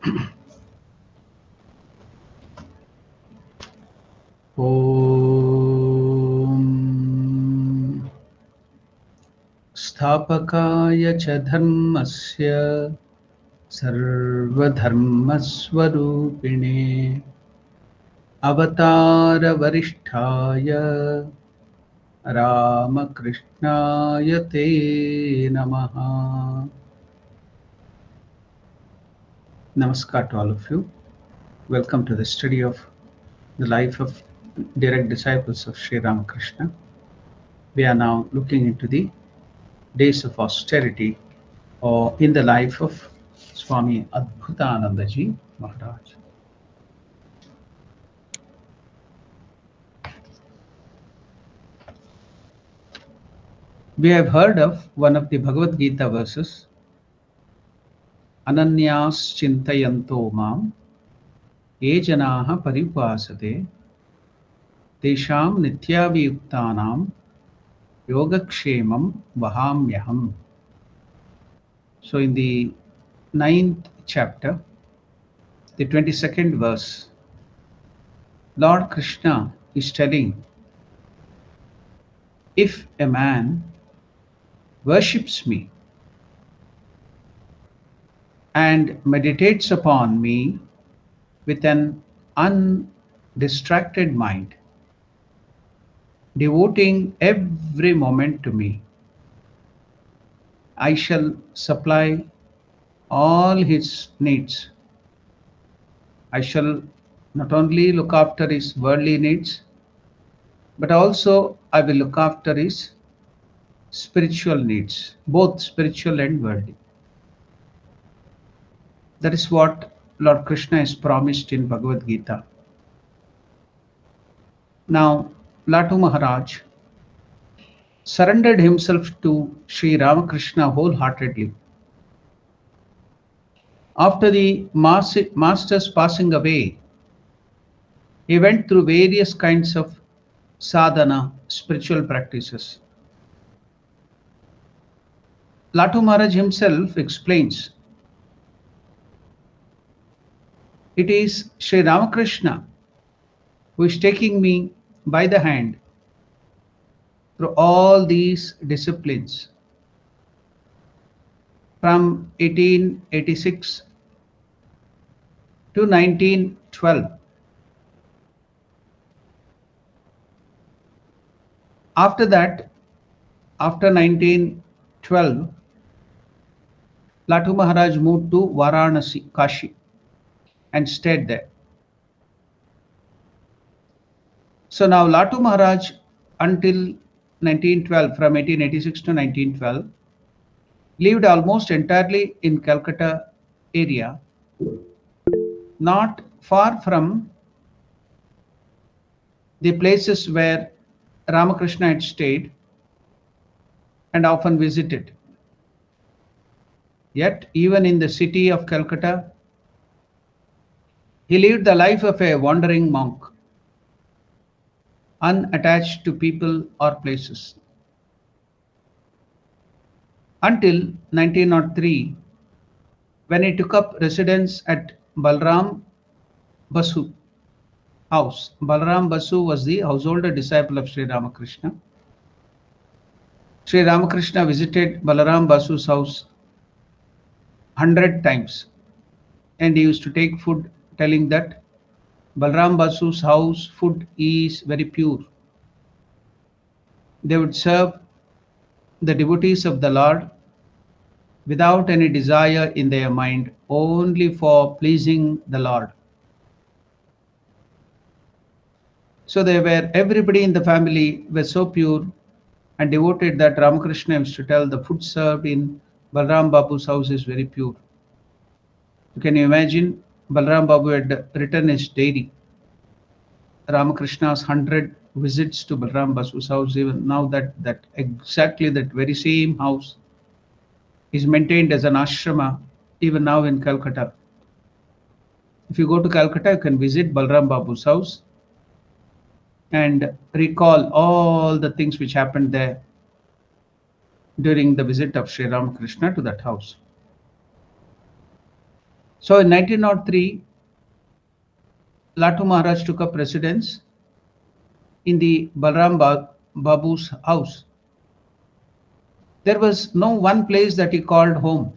Om Sthapakaya cha dharmasya sarvadharmasvarupine Avatara varisthaya Ramakrishnaya te namaha. Namaskar to all of you. Welcome to the study of the life of direct disciples of Sri Ramakrishna. We are now looking into the days of austerity or in the life of Swami Adbhutanandaji Maharaj. We have heard of one of the Bhagavad Gita verses, Ananyas Chintayanto Mam Ye Janaha Paripasate Tesham Nityaviyuktanam Yogakshemam Vahamyaham. So in the 9th chapter, the 22nd verse, Lord Krishna is telling, if a man worships me and meditates upon me with an undistracted mind, devoting every moment to me, I shall supply all his needs. I shall not only look after his worldly needs, but also I will look after his spiritual needs, both spiritual and worldly. That is what Lord Krishna has promised in Bhagavad Gita. Now, Latu Maharaj surrendered himself to Sri Ramakrishna wholeheartedly. After the master's passing away, he went through various kinds of sadhana, spiritual practices. Latu Maharaj himself explains, it is Sri Ramakrishna who is taking me by the hand through all these disciplines from 1886 to 1912. After that, after 1912, Latu Maharaj moved to Varanasi, Kashi, and stayed there. So now Latu Maharaj, until 1912, from 1886 to 1912, lived almost entirely in Calcutta area, not far from the places where Ramakrishna had stayed and often visited. Yet, even in the city of Calcutta, he lived the life of a wandering monk, unattached to people or places. Until 1903, when he took up residence at Balram Basu house. Balram Basu was the householder disciple of Sri Ramakrishna. Sri Ramakrishna visited Balaram Basu's house 100 times, and he used to take food, telling that Balaram Basu's house food is very pure. They would serve the devotees of the Lord without any desire in their mind, only for pleasing the Lord. So everybody in the family was so pure and devoted that Ramakrishna used to tell the food served in Balram Babu's house is very pure. Can you imagine? Balram Babu had written his diary, Ramakrishna's 100 visits to Balram Basu's house. Even now that exactly that very same house is maintained as an ashrama even now in Calcutta. If you go to Calcutta, you can visit Balram Babu's house and recall all the things which happened there during the visit of Sri Ramakrishna to that house. So in 1903, Latu Maharaj took up residence in the Babu's house. There was no one place that he called home.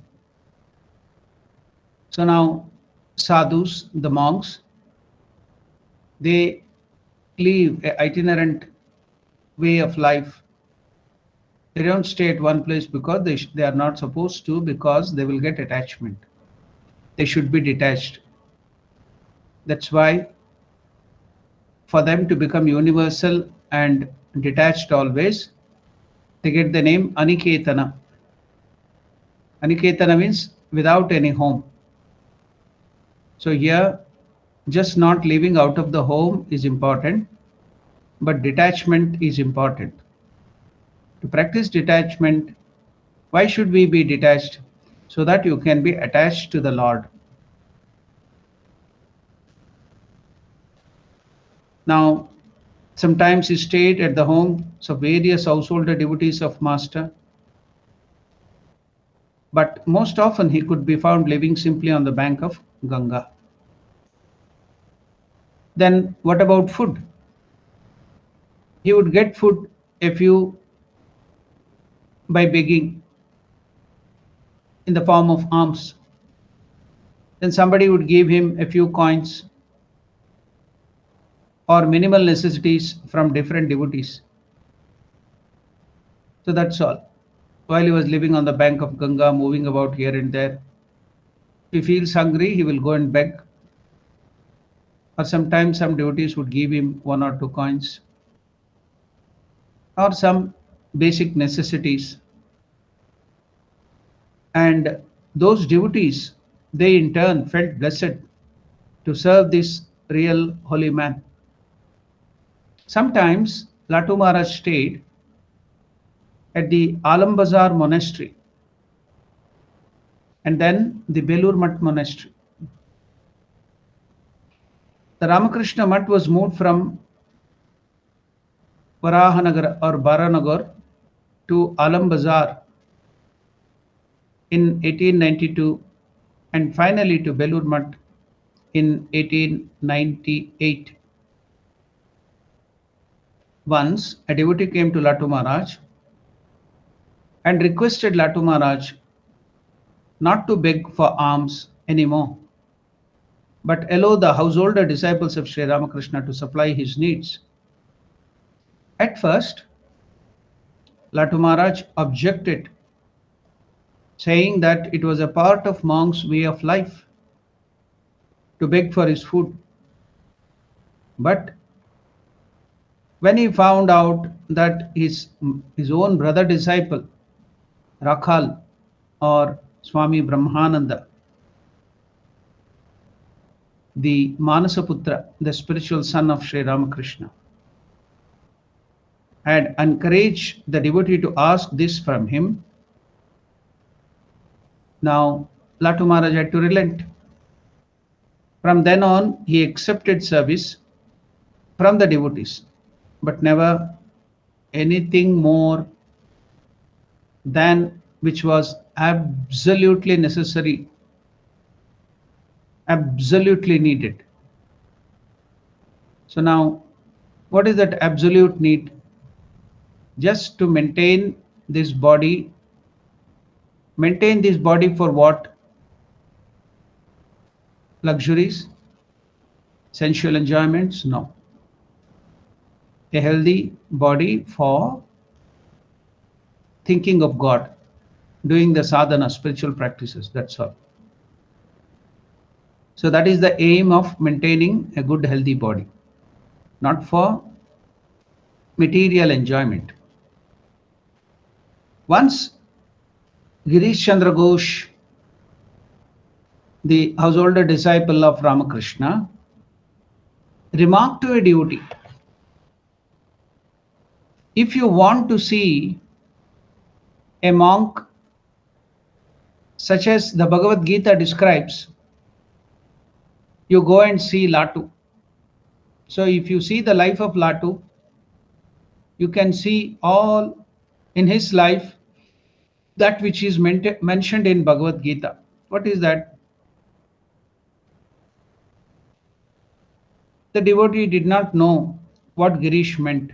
So now sadhus, the monks, they live an itinerant way of life. They don't stay at one place because they are not supposed to, because they will get attachment. They should be detached. That's why for them to become universal and detached always, they get the name Aniketana. Aniketana means without any home. So here, just not living out of the home is important, but detachment is important. To practice detachment, why should we be detached? So that you can be attached to the Lord. Now, sometimes he stayed at the homes of various householder devotees of Master, but most often he could be found living simply on the bank of Ganga. Then what about food? He would get food a few by begging in the form of alms. Then somebody would give him a few coins or minimal necessities from different devotees. So that's all. While he was living on the bank of Ganga, moving about here and there, if he feels hungry, he will go and beg. Or sometimes some devotees would give him 1 or 2 coins or some basic necessities. And those devotees, they in turn felt blessed to serve this real holy man. Sometimes Latu Maharaj stayed at the Alambazar monastery and then the Belur Mutt monastery. The Ramakrishna Mutt was moved from Varahanagar or Baranagar to Alambazar in 1892 and finally to Belur Mutt in 1898. Once a devotee came to Latu Maharaj and requested Latu Maharaj not to beg for alms anymore, but allow the householder disciples of Sri Ramakrishna to supply his needs. At first, Latu Maharaj objected, saying that it was a part of monk's way of life to beg for his food. But when he found out that his own brother disciple, Rakhal or Swami Brahmananda, the Manasaputra, the spiritual son of Sri Ramakrishna, had encouraged the devotee to ask this from him, now Latu Maharaj had to relent. From then on, he accepted service from the devotees, but never anything more than which was absolutely necessary, absolutely needed. So now, what is that absolute need? Just to maintain this body. Maintain this body for what? Luxuries? Sensual enjoyments? No. A healthy body for thinking of God, doing the sadhana, spiritual practices, that's all. So that is the aim of maintaining a good healthy body, not for material enjoyment. Once Girish Chandra Ghosh, the householder disciple of Ramakrishna, remarked to a devotee, if you want to see a monk such as the Bhagavad Gita describes, you go and see Latu. So if you see the life of Latu, you can see all in his life that which is mentioned in Bhagavad Gita. What is that? The devotee did not know what Girish meant.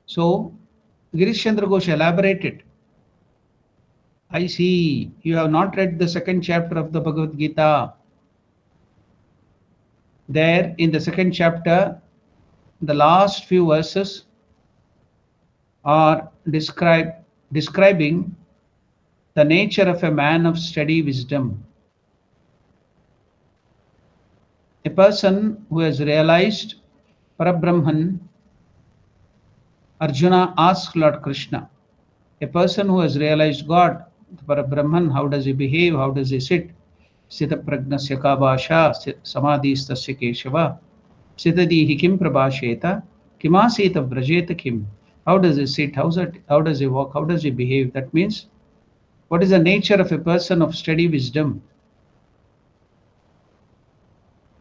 So Girish Chandra Ghosh elaborated. I see, you have not read the second chapter of the Bhagavad Gita. There, in the second chapter, the last few verses are describing the nature of a man of steady wisdom. A person who has realized Parabrahman. Arjuna asked Lord Krishna, a person who has realized God, Parabrahman, how does he behave? How does he sit? Sita pragnasya ka bhasha, samadhistasya keshava, sitadihi kim prabhasheta, kimasita vrajeta kim. How does he sit? How does he walk? How does he behave? That means, what is the nature of a person of steady wisdom?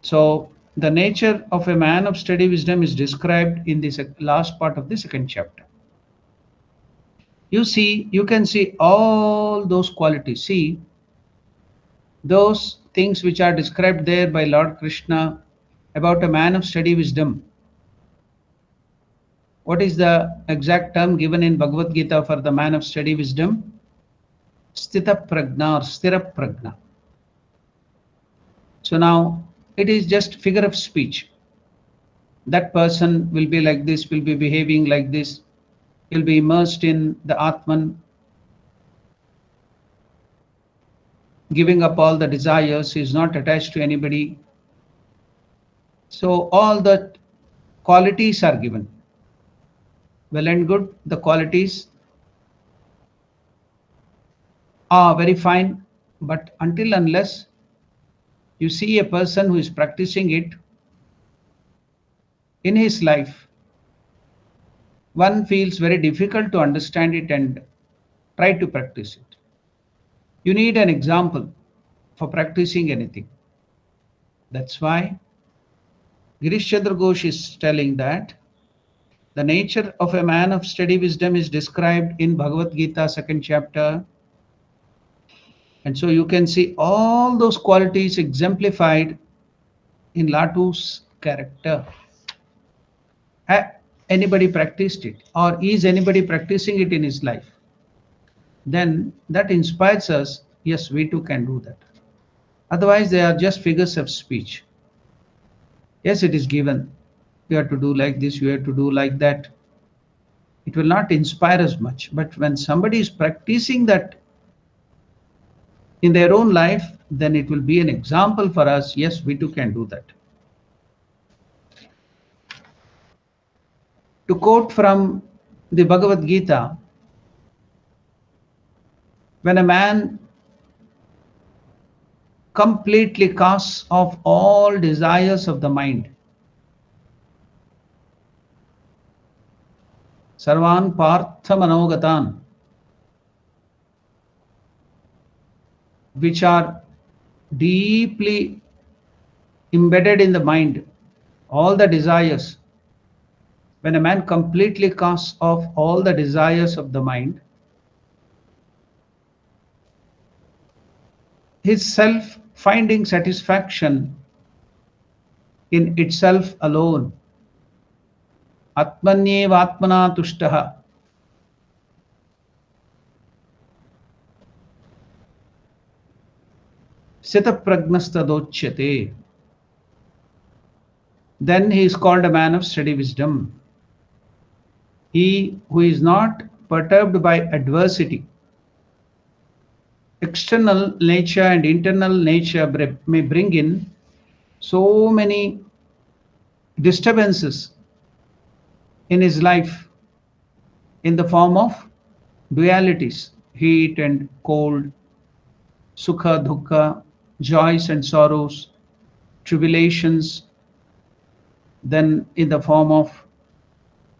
So, the nature of a man of steady wisdom is described in this last part of the second chapter. You can see all those qualities. See, those things which are described there by Lord Krishna about a man of steady wisdom. What is the exact term given in Bhagavad Gita for the man of steady wisdom? Sthita prajna or sthira prajna. So now it is just figure of speech. That person will be like this, will be behaving like this, will be immersed in the Atman, giving up all the desires, is not attached to anybody. So all the qualities are given. Well and good, the qualities are very fine, but until unless you see a person who is practicing it in his life, one feels very difficult to understand it and try to practice it. You need an example for practicing anything. That's why Girish Chandra Ghosh is telling that the nature of a man of steady wisdom is described in Bhagavad Gita, second chapter. And so you can see all those qualities exemplified in Latu's character. Anybody practiced it, or is anybody practicing it in his life? Then that inspires us, yes, we too can do that. Otherwise, they are just figures of speech. Yes, it is given. You have to do like this, you have to do like that. It will not inspire us much. But when somebody is practicing that in their own life, then it will be an example for us. Yes, we too can do that. To quote from the Bhagavad Gita, when a man completely casts off all desires of the mind, sarvan partha manogatan, which are deeply embedded in the mind, all the desires. When a man completely casts off all the desires of the mind, his self finding satisfaction in itself alone, atmanyeva atmana tushtaha, sita pragnastadochyate, then he is called a man of steady wisdom. He who is not perturbed by adversity. External nature and internal nature may bring in so many disturbances in his life in the form of dualities, heat and cold, sukha, dukkha, joys and sorrows, tribulations, then in the form of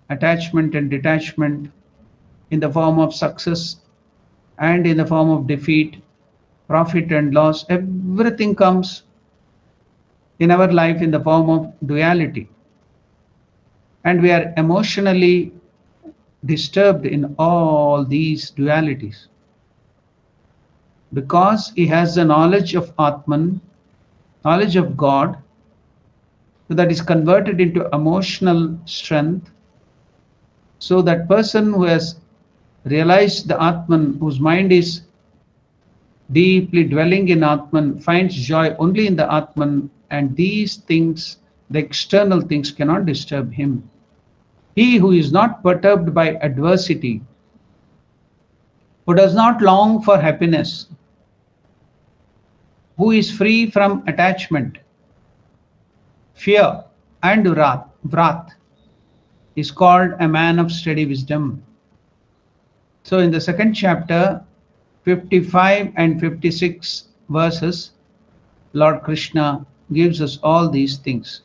attachment and detachment, in the form of success and in the form of defeat, profit and loss. Everything comes in our life in the form of duality. And we are emotionally disturbed in all these dualities. Because he has the knowledge of Atman, knowledge of God, So that is converted into emotional strength. So that person who has realized the Atman, whose mind is deeply dwelling in Atman, finds joy only in the Atman, and these things, the external things, cannot disturb him. He who is not perturbed by adversity, who does not long for happiness, who is free from attachment, fear, and wrath, is called a man of steady wisdom. So in the second chapter, 55 and 56 verses, Lord Krishna gives us all these things.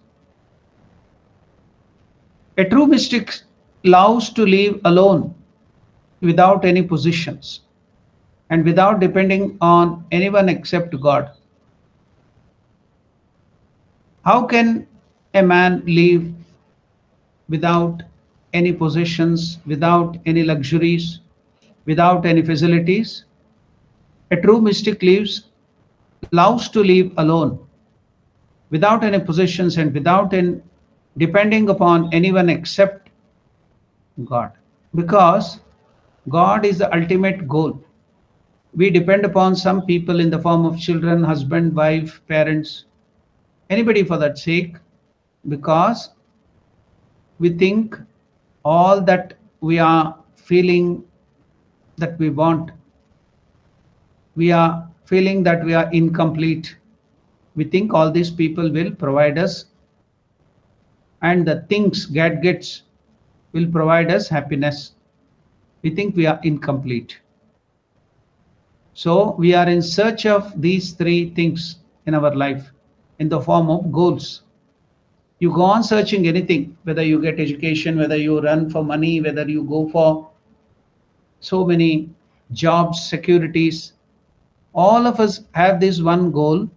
A true mystic loves to live alone without any possessions and without depending on anyone except God. How can a man live without any possessions, without any luxuries, without any facilities? A true mystic loves to live alone without any possessions and without any depending upon anyone except God. Because God is the ultimate goal. We depend upon some people in the form of children, husband, wife, parents, anybody for that sake, because we think all that we are feeling that we want, we are feeling that we are incomplete. We think all these people will provide us, and the things, gadgets, will provide us happiness. We think we are incomplete. So we are in search of these three things in our life in the form of goals. You go on searching anything, whether you get education, whether you run for money, whether you go for so many jobs, securities. All of us have this one goal,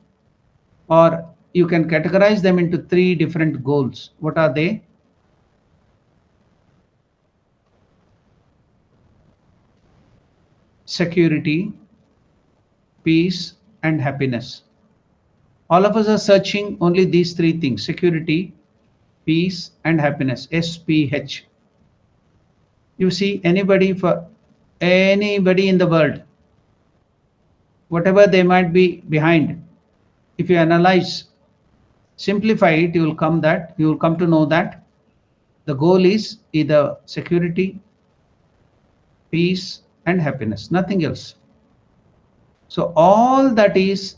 or you can categorize them into three different goals. What are they? Security, peace, and happiness. All of us are searching only these three things: security, peace, and happiness. SPH. You see, anybody in the world, whatever they might be behind, if you analyze, simplify it, you will come to know that the goal is either security, peace, and happiness, nothing else. So all that is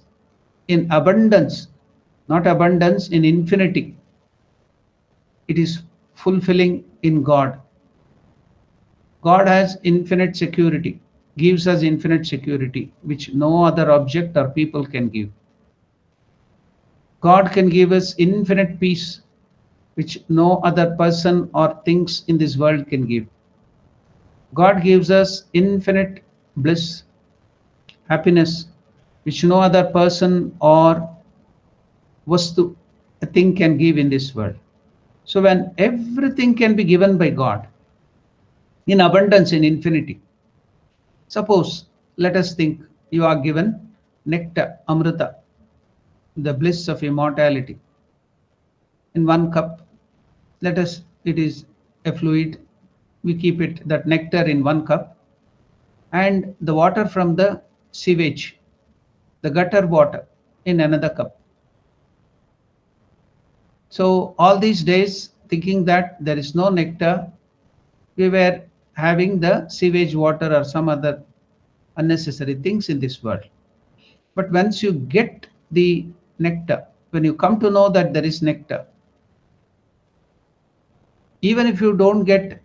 in abundance, not abundance, in infinity, it is fulfilling in God. God has infinite security, gives us infinite security, which no other object or people can give. God can give us infinite peace, which no other person or things in this world can give. God gives us infinite bliss, happiness, which no other person or vastu, a thing, can give in this world. So when everything can be given by God in abundance, in infinity, suppose, let us think, you are given nectar, amrita, the bliss of immortality, in one cup. Let us, it is a fluid, we keep it, that nectar, in one cup, and the water from the sewage, the gutter water, in another cup. So all these days, thinking that there is no nectar, we were having the sewage water or some other unnecessary things in this world. But once you get the nectar, when you come to know that there is nectar, even if you don't get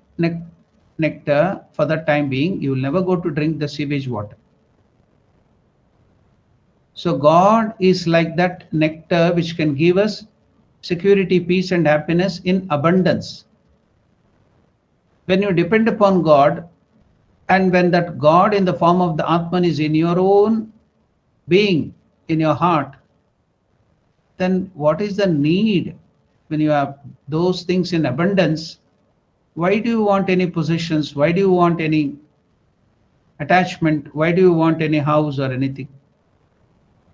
nectar for the time being, you will never go to drink the sewage water. So God is like that nectar which can give us security, peace, and happiness in abundance. When you depend upon God, and when that God in the form of the Atman is in your own being, in your heart, then what is the need? When you have those things in abundance, why do you want any possessions? Why do you want any attachment? Why do you want any house or anything?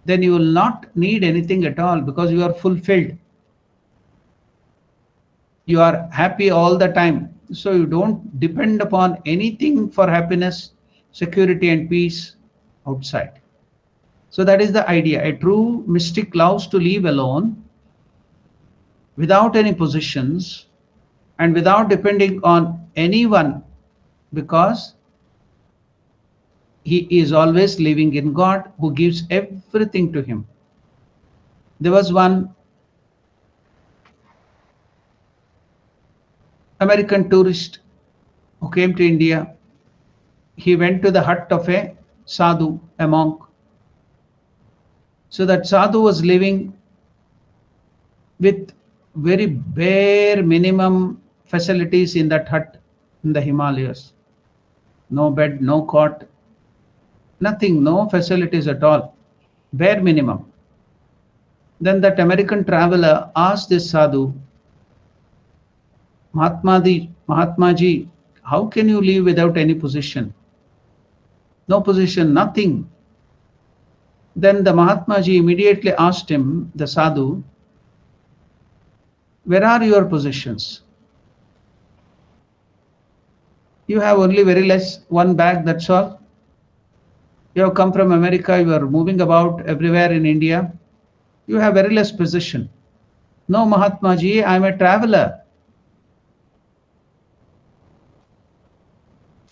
Then you will not need anything at all, because you are fulfilled. You are happy all the time. So you don't depend upon anything for happiness, security, and peace outside. So that is the idea. A true mystic loves to live alone without any possessions and without depending on anyone because he is always living in God who gives everything to him. There was one American tourist who came to India. He went to the hut of a sadhu, a monk. So that sadhu was living with very bare minimum facilities in that hut in the Himalayas. No bed, no cot, nothing, no facilities at all, bare minimum. Then that American traveler asked this sadhu, Mahatma ji, how can you live without any position? No position, nothing. Then the Mahatma ji immediately asked him, the sadhu, where are your possessions? You have only very less, one bag, that's all. You have come from America, you are moving about everywhere in India. You have very less possession. No, Mahatma ji, I am a traveler.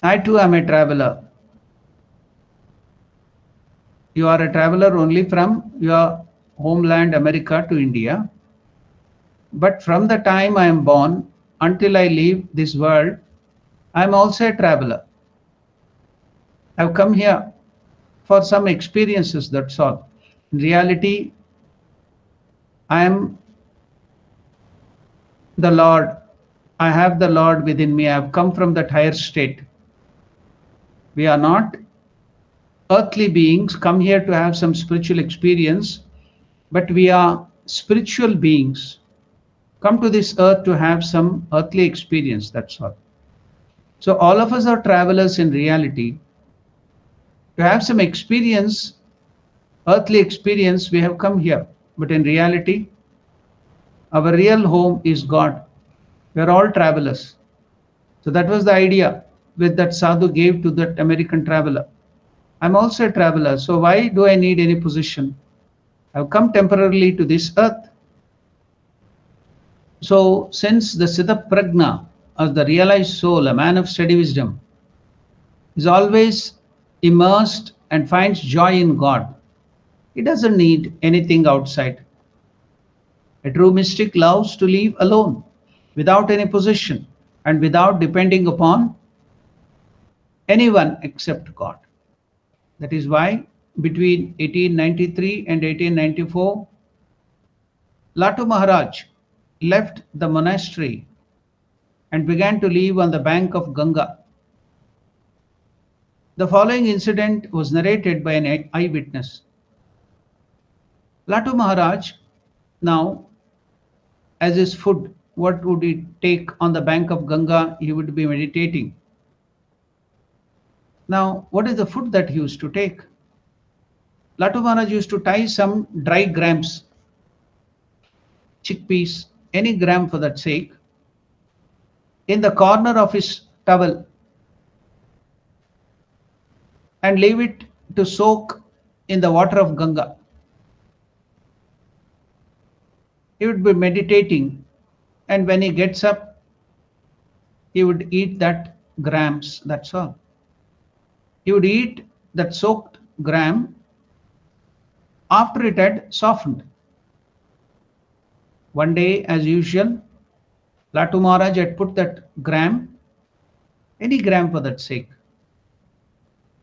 I too am a traveler. You are a traveler only from your homeland, America, to India. But from the time I am born until I leave this world, I am also a traveler. I have come here for some experiences, that's all. In reality, I am the Lord. I have the Lord within me. I have come from that higher state. We are not earthly beings come here to have some spiritual experience, but we are spiritual beings come to this earth to have some earthly experience, that's all. So all of us are travelers in reality. To have some experience, earthly experience, we have come here, but in reality, our real home is God. We are all travelers. So that was the idea which that sadhu gave to that American traveler. I'm also a traveler, so why do I need any position? I've come temporarily to this earth. So since the Siddha Prajna, or the realized soul, a man of steady wisdom, is always immersed and finds joy in God, he doesn't need anything outside. A true mystic loves to live alone, without any possession, and without depending upon anyone except God. That is why between 1893 and 1894, Latu Maharaj left the monastery and began to live on the bank of Ganga. The following incident was narrated by an eyewitness. Latu Maharaj, now, as his food, what would he take on the bank of Ganga? He would be meditating. Now, what is the food that he used to take? Latu Maharaj used to tie some dry grams, chickpeas, any gram for that sake, in the corner of his towel and leave it to soak in the water of Ganga. He would be meditating, and when he gets up, he would eat that grams, that's all. He would eat that soaked gram after it had softened. One day, as usual, Latu Maharaj had put that gram, any gram for that sake,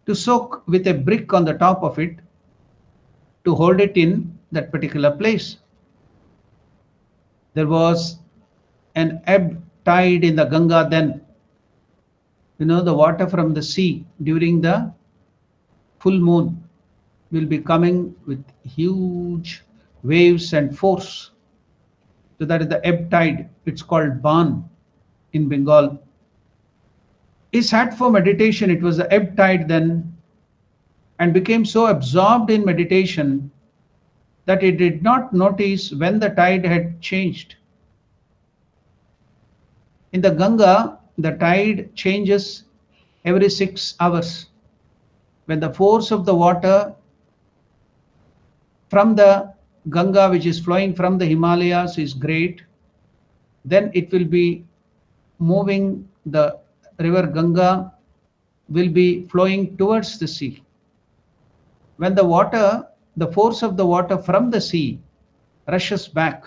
to soak with a brick on the top of it to hold it in that particular place. There was an ebb tide in the Ganga then. You know, the water from the sea during the full moon will be coming with huge waves and force. So that is the ebb tide. It's called Ban in Bengal. He sat for meditation. It was the ebb tide then, and became so absorbed in meditation that he did not notice when the tide had changed. In the Ganga, the tide changes every 6 hours. When the force of the water from the Ganga, which is flowing from the Himalayas, is great, then it will be moving, the river Ganga will be flowing towards the sea. When the force of the water from the sea rushes back,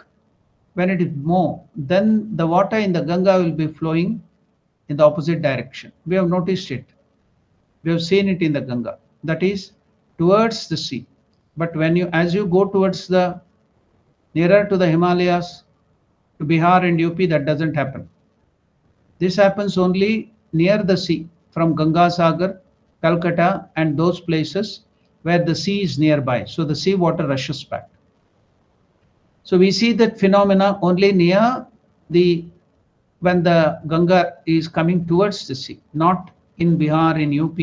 when it is more, then the water in the Ganga will be flowing in the opposite direction. We have noticed it. We have seen it in the Ganga. That is towards the sea. But as you go towards the nearer to the Himalayas, to Bihar and UP, that doesn't happen. This happens only near the sea, from Ganga Sagar, Calcutta, and those places where the sea is nearby. So the sea water rushes back. So we see that phenomena only when the Ganga is coming towards the sea, not in Bihar, in UP,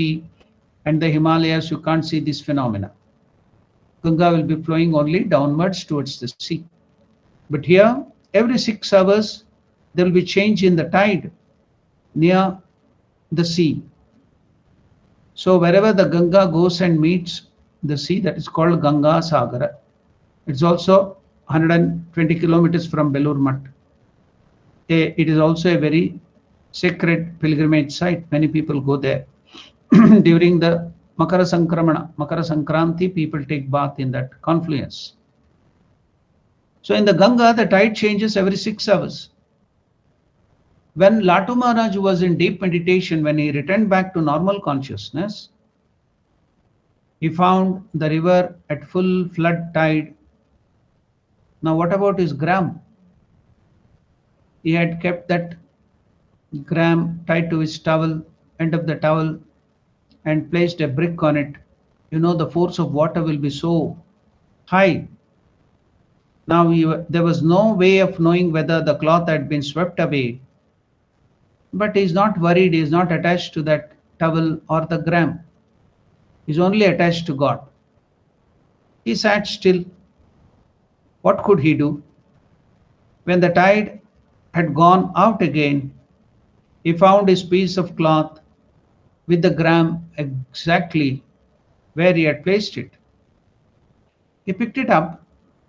and the Himalayas. You can't see this phenomena. Ganga will be flowing only downwards towards the sea. But here, every 6 hours, there will be change in the tide near the sea. So wherever the Ganga goes and meets the sea, that is called Ganga Sagara. It's also 120 kilometers from Belur Math. It is also a very sacred pilgrimage site. Many people go there. During the Makara Sankranti, people take bath in that confluence. So in the Ganga, the tide changes every 6 hours. When Latu Maharaj was in deep meditation, when he returned back to normal consciousness, he found the river at full flood tide. Now what about his gram? He had kept that gram tied to his towel, end of the towel, and placed a brick on it. You know, the force of water will be so high. Now there was no way of knowing whether the cloth had been swept away. But he is not worried, he is not attached to that towel or the gram. He is only attached to God. He sat still. What could he do? When the tide had gone out again, he found his piece of cloth with the gram exactly where he had placed it. He picked it up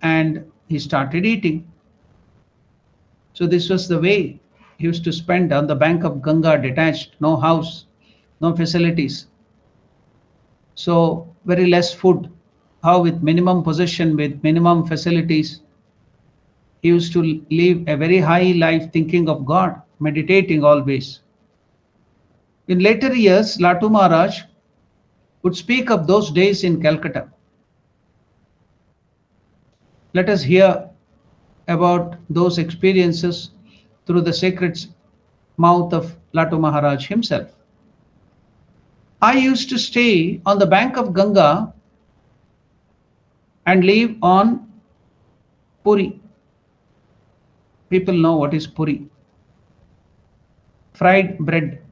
and he started eating. So this was the way he used to spend on the bank of Ganga, detached, no house, no facilities. So very less food. How with minimum possession, with minimum facilities, he used to live a very high life thinking of God, meditating always. In later years, Latu Maharaj would speak of those days in Calcutta. Let us hear about those experiences through the sacred mouth of Latu Maharaj himself. I used to stay on the bank of Ganga and live on puri. People know what is puri. Fried bread.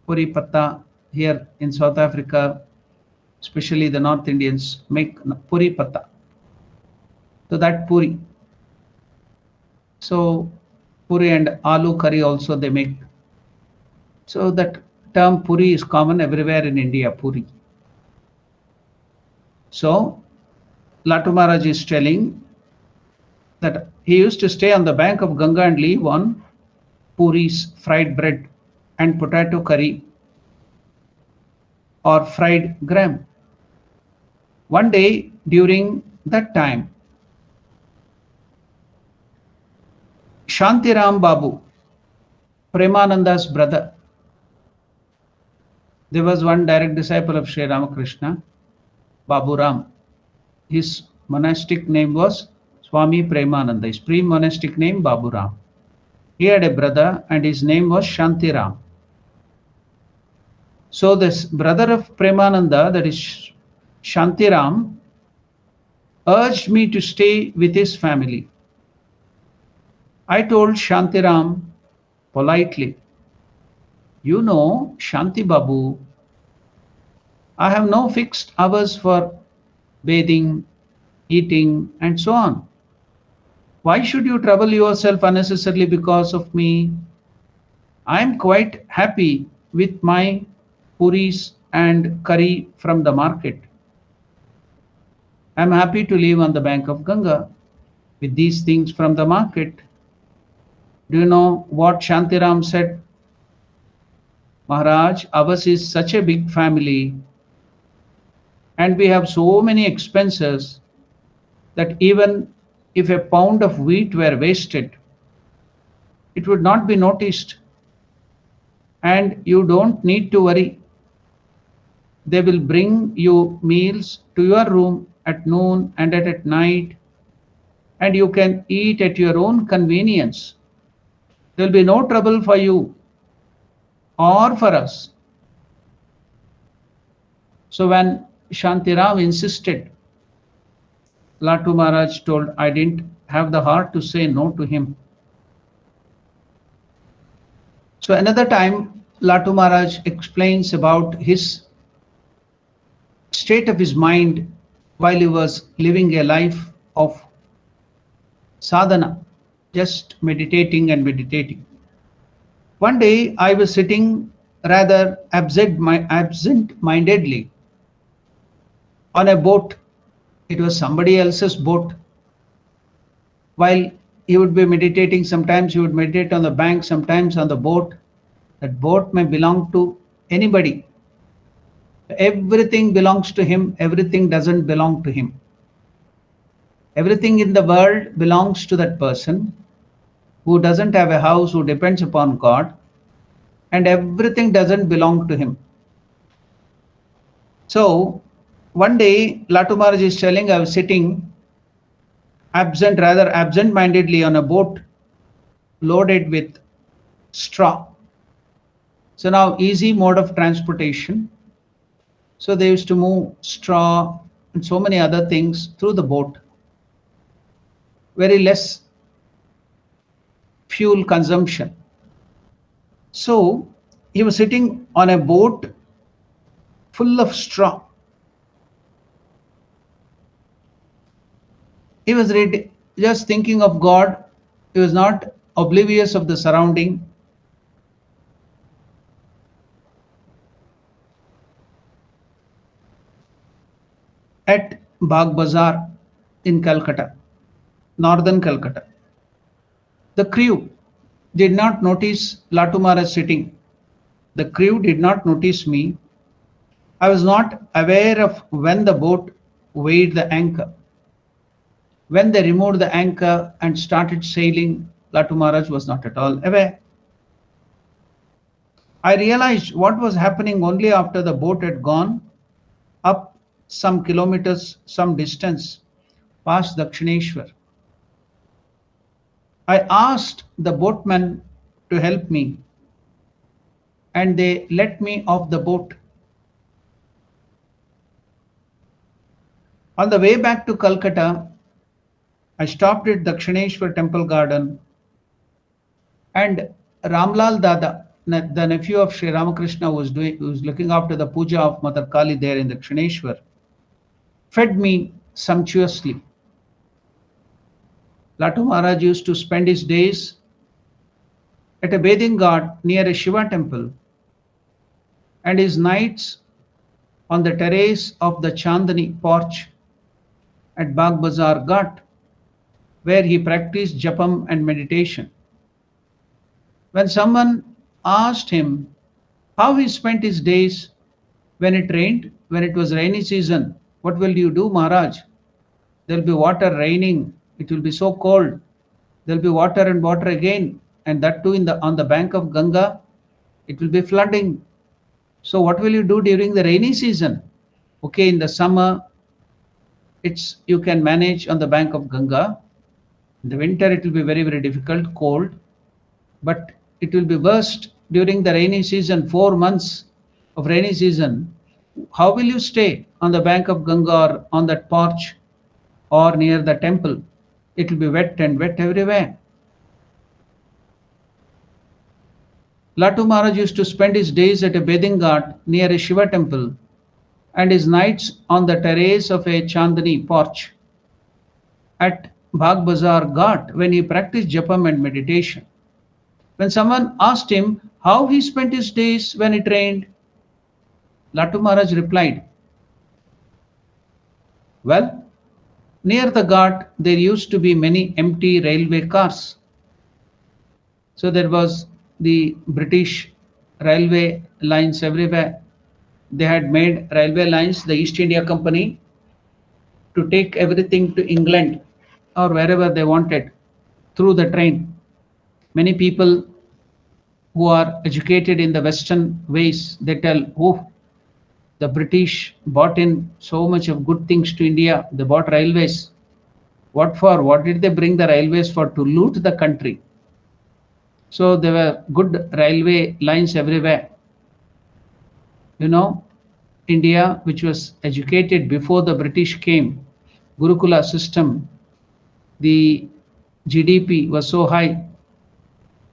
Puri patta. Here in South Africa, especially the North Indians, make puri patta. So that puri. So puri and aloo curry also they make. So that term puri is common everywhere in India, puri. So Latu Maharaj is telling that he used to stay on the bank of Ganga and live on puris, fried bread, and potato curry or fried gram. One day during that time, Shantiram Babu, Premananda's brother, there was one direct disciple of Sri Ramakrishna, Babu Ram. His monastic name was Swami Premananda. His pre-monastic name Babu Ram. He had a brother and his name was Shantiram. So this brother of Premananda, that is Shantiram, urged me to stay with his family. I told Shantiram politely, you know, Shanti Babu, I have no fixed hours for bathing, eating, and so on. Why should you trouble yourself unnecessarily because of me? I am quite happy with my puris and curry from the market. I am happy to live on the bank of Ganga with these things from the market. Do you know what Shantiram said? Maharaj, ours is such a big family and we have so many expenses that even if a pound of wheat were wasted, it would not be noticed. And you don't need to worry. They will bring you meals to your room at noon and at night, and you can eat at your own convenience. There will be no trouble for you or for us. So when Shantiram insisted, Latu Maharaj told, I didn't have the heart to say no to him. So another time, Latu Maharaj explains about his state of his mind while he was living a life of sadhana, just meditating and meditating. One day I was sitting rather absent-mindedly on a boat. It was somebody else's boat. While he would be meditating, sometimes he would meditate on the bank, sometimes on the boat. That boat may belong to anybody. Everything belongs to him, everything doesn't belong to him. Everything in the world belongs to that person who doesn't have a house, who depends upon God, and everything doesn't belong to him. So one day Latu Maharaj is telling, I was sitting absent-mindedly on a boat loaded with straw. So now easy mode of transportation. So they used to move straw and so many other things through the boat. Very less fuel consumption. So he was sitting on a boat full of straw. He was just thinking of God. He was not oblivious of the surrounding. At Bagh Bazaar in Calcutta, northern Calcutta, the crew did not notice Latu Maharaj sitting. The crew did not notice me. I was not aware of when the boat weighed the anchor. When they removed the anchor and started sailing, Latu Maharaj was not at all aware. I realized what was happening only after the boat had gone up some kilometers, some distance past Dakshineshwar. I asked the boatmen to help me and they let me off the boat. On the way back to Calcutta, I stopped at Dakshineshwar temple garden and Ramlal Dada, the nephew of Sri Ramakrishna, who was looking after the puja of Mother Kali there in Dakshineshwar, fed me sumptuously. Latu Maharaj used to spend his days at a bathing ghat near a Shiva temple and his nights on the terrace of the Chandani porch at Bagh Bazaar Ghat, where he practiced japam and meditation. When someone asked him how he spent his days when it rained, when it was rainy season, what will you do, Maharaj? There will be water raining, it will be so cold. There will be water and water again, and that too on the bank of Ganga, it will be flooding. So what will you do during the rainy season? Okay, in the summer, you can manage on the bank of Ganga. In the winter, it will be very, very difficult, cold, but it will be worst during the rainy season, 4 months of rainy season. How will you stay on the bank of Ganga or on that porch or near the temple? It will be wet and wet everywhere. Latu Maharaj used to spend his days at a bathing ghat near a Shiva temple and his nights on the terrace of a Chandani porch at Bhag Bazar Ghat when he practiced japam and meditation. When someone asked him how he spent his days when it rained, Latu Maharaj replied, well, near the Ghat there used to be many empty railway cars. So there was the British railway lines everywhere. They had made railway lines, the East India Company, to take everything to England or wherever they wanted through the train. Many people who are educated in the Western ways, they tell, oh, the British brought in so much of good things to India. They bought railways. What for? What did they bring the railways for? To loot the country. So there were good railway lines everywhere. You know, India, which was educated before the British came, Gurukula system, the GDP was so high,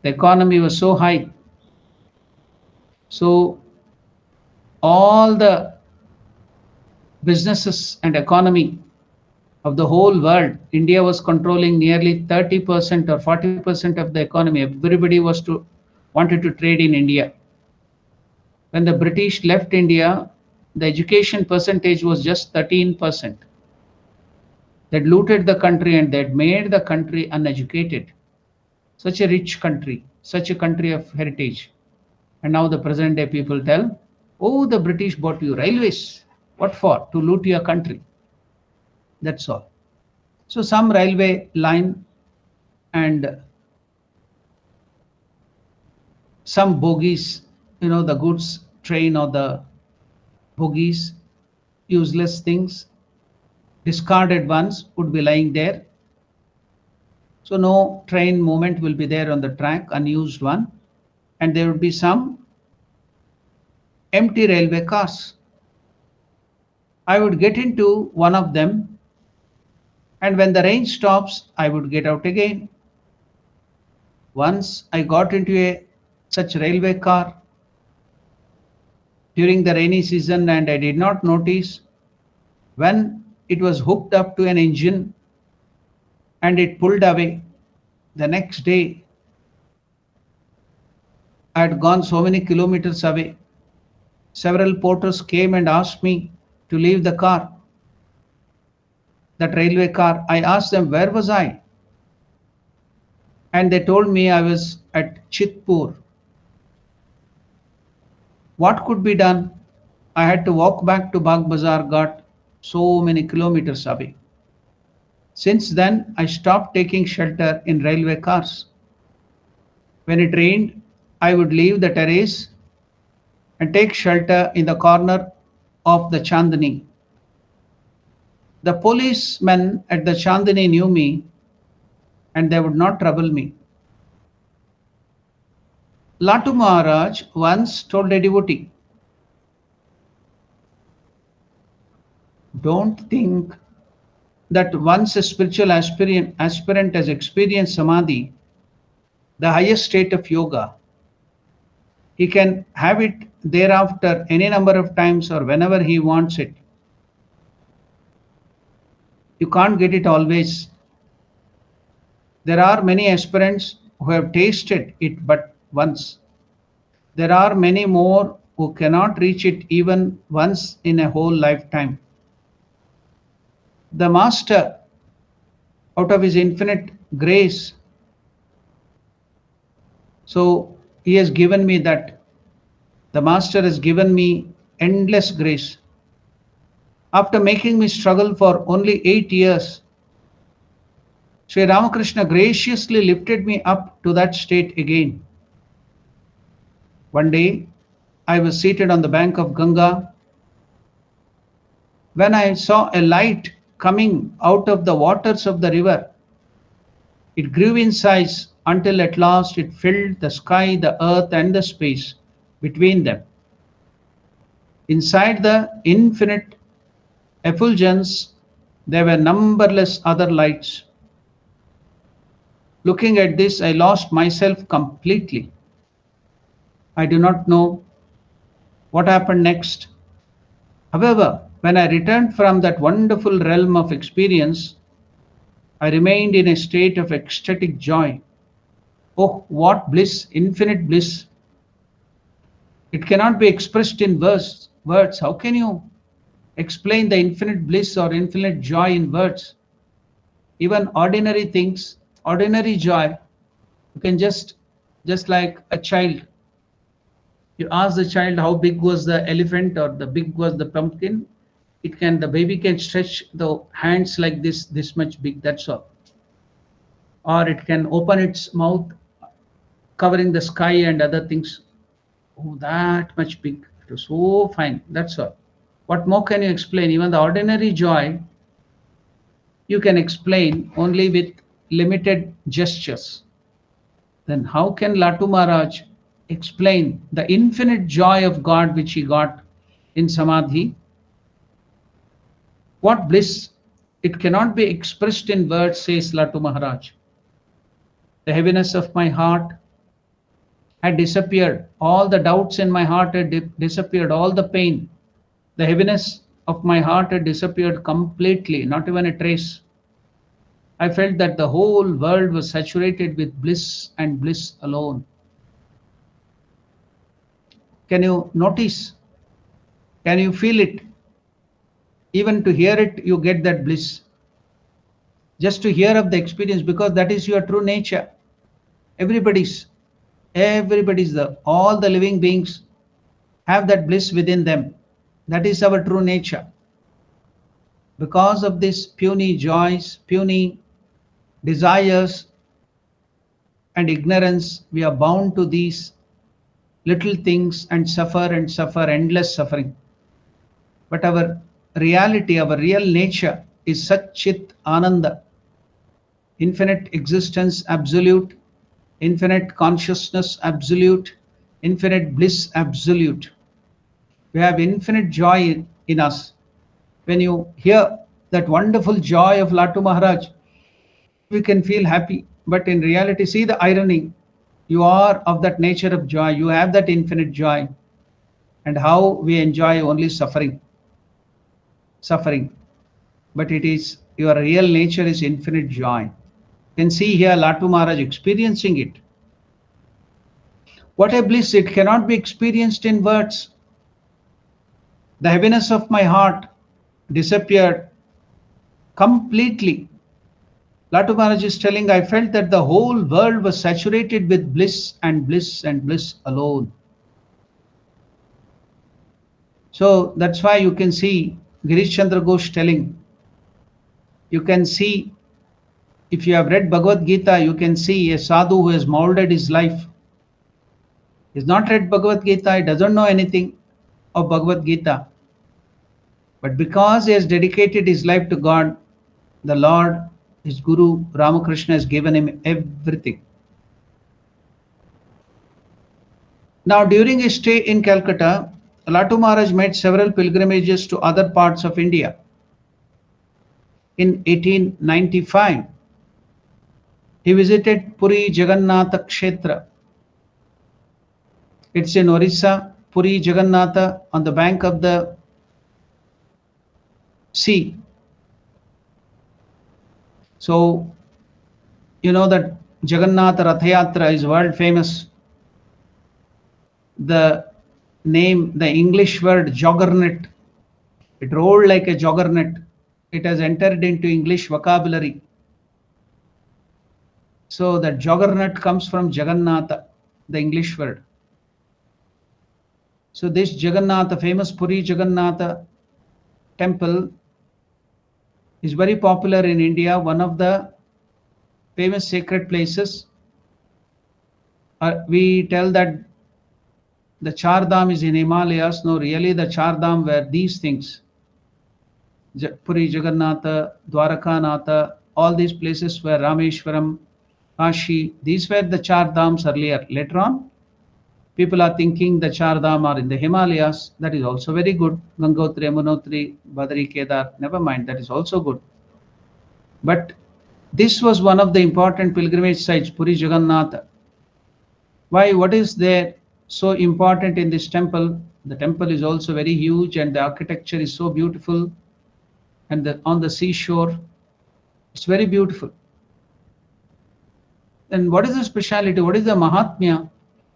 the economy was so high. So all the businesses and economy of the whole world, India was controlling nearly 30% or 40% of the economy. Everybody wanted to trade in India. When the British left India, the education percentage was just 13%. They'd looted the country and they'd made the country uneducated. Such a rich country, such a country of heritage. And now the present day people tell, oh, the British bought you railways. What for? To loot your country. That's all. So some railway line and some bogies, the goods train or the bogies, useless things, discarded ones would be lying there. So no train movement will be there on the track, unused one. And there would be some empty railway cars. I would get into one of them, and when the rain stops, I would get out again. Once I got into such railway car during the rainy season, and I did not notice when it was hooked up to an engine and it pulled away. The next day, I had gone so many kilometers away. Several porters came and asked me to leave the car, that railway car. I asked them, where was I? And they told me I was at Chitpur. What could be done? I had to walk back to Bagh Bazar Ghat, so many kilometers away. Since then, I stopped taking shelter in railway cars. When it rained, I would leave the terrace and take shelter in the corner of the Chandni. The policemen at the Chandni knew me and they would not trouble me. Latu Maharaj once told a devotee, don't think that once a spiritual aspirant has experienced samadhi, the highest state of yoga, he can have it thereafter any number of times or whenever he wants it. You can't get it always. There are many aspirants who have tasted it but once. There are many more who cannot reach it even once in a whole lifetime. The Master, out of his infinite grace, so he has given me that. The Master has given me endless grace. After making me struggle for only 8 years, Sri Ramakrishna graciously lifted me up to that state again. One day, I was seated on the bank of Ganga when I saw a light coming out of the waters of the river. It grew in size until at last it filled the sky, the earth, and the space between them. Inside the infinite effulgence, there were numberless other lights. Looking at this, I lost myself completely. I do not know what happened next. However, when I returned from that wonderful realm of experience, I remained in a state of ecstatic joy. Oh, what bliss, infinite bliss. It cannot be expressed in words. How can you explain the infinite bliss or infinite joy in words? Even ordinary things, ordinary joy, you can just like a child. You ask the child how big was the elephant or the big was the pumpkin. The baby can stretch the hands like this much big, that's all. Or it can open its mouth, covering the sky and other things. Oh, that much big. It was so fine, that's all. What more can you explain? Even the ordinary joy, you can explain only with limited gestures. Then how can Latu Maharaj explain the infinite joy of God which he got in Samadhi? What bliss! It cannot be expressed in words, says Latu Maharaj. The heaviness of my heart had disappeared. All the doubts in my heart had disappeared. All the pain. The heaviness of my heart had disappeared completely, not even a trace. I felt that the whole world was saturated with bliss and bliss alone. Can you notice? Can you feel it? Even to hear it, you get that bliss. Just to hear of the experience, because that is your true nature. Everybody's all the living beings have that bliss within them. That is our true nature. Because of these puny joys, puny desires and ignorance, we are bound to these little things and suffer endless suffering. But our reality, our real nature is Satchit Ananda, infinite existence absolute, infinite consciousness absolute, infinite bliss absolute. We have infinite joy in us. When you hear that wonderful joy of Latu Maharaj, we can feel happy. But in reality, see the irony. You are of that nature of joy. You have that infinite joy. And how we enjoy only suffering. But it is, your real nature is infinite joy. You can see here Latu Maharaj experiencing it. What a bliss, it cannot be experienced in words. The heaviness of my heart disappeared completely. Latu Maharaj is telling, I felt that the whole world was saturated with bliss and bliss and bliss alone. So that's why you can see Girish Chandra Ghosh telling, you can see, if you have read Bhagavad Gita, you can see a sadhu who has molded his life. He's not read Bhagavad Gita, he doesn't know anything of Bhagavad Gita. But because he has dedicated his life to God, the Lord, his Guru Ramakrishna, has given him everything. Now, during his stay in Calcutta, Latu Maharaj made several pilgrimages to other parts of India. In 1895, he visited Puri Jagannatha Kshetra. It's in Orissa, Puri Jagannatha, on the bank of the sea. So, you know that Jagannatha Rathayatra is world famous. The name, the English word juggernaut, it rolled like a juggernaut. It has entered into English vocabulary. So that juggernaut comes from Jagannatha, the English word. So this Jagannatha, famous Puri Jagannatha temple, is very popular in India, one of the famous sacred places. We tell that the Char Dham is in Himalayas. No, really the Char Dham were these things. Puri Jagannatha, Dwarakanatha, all these places were Rameshwaram, Kashi. These were the Char Dhams earlier. Later on, people are thinking the Char Dham are in the Himalayas. That is also very good. Gangotri, Yamunotri, Badri, Kedar. Never mind, that is also good. But this was one of the important pilgrimage sites, Puri Jagannatha. Why? What is there so important in this temple? The temple is also very huge and the architecture is so beautiful. And on the seashore, It's very beautiful. Then what is the speciality? What is the Mahatmya?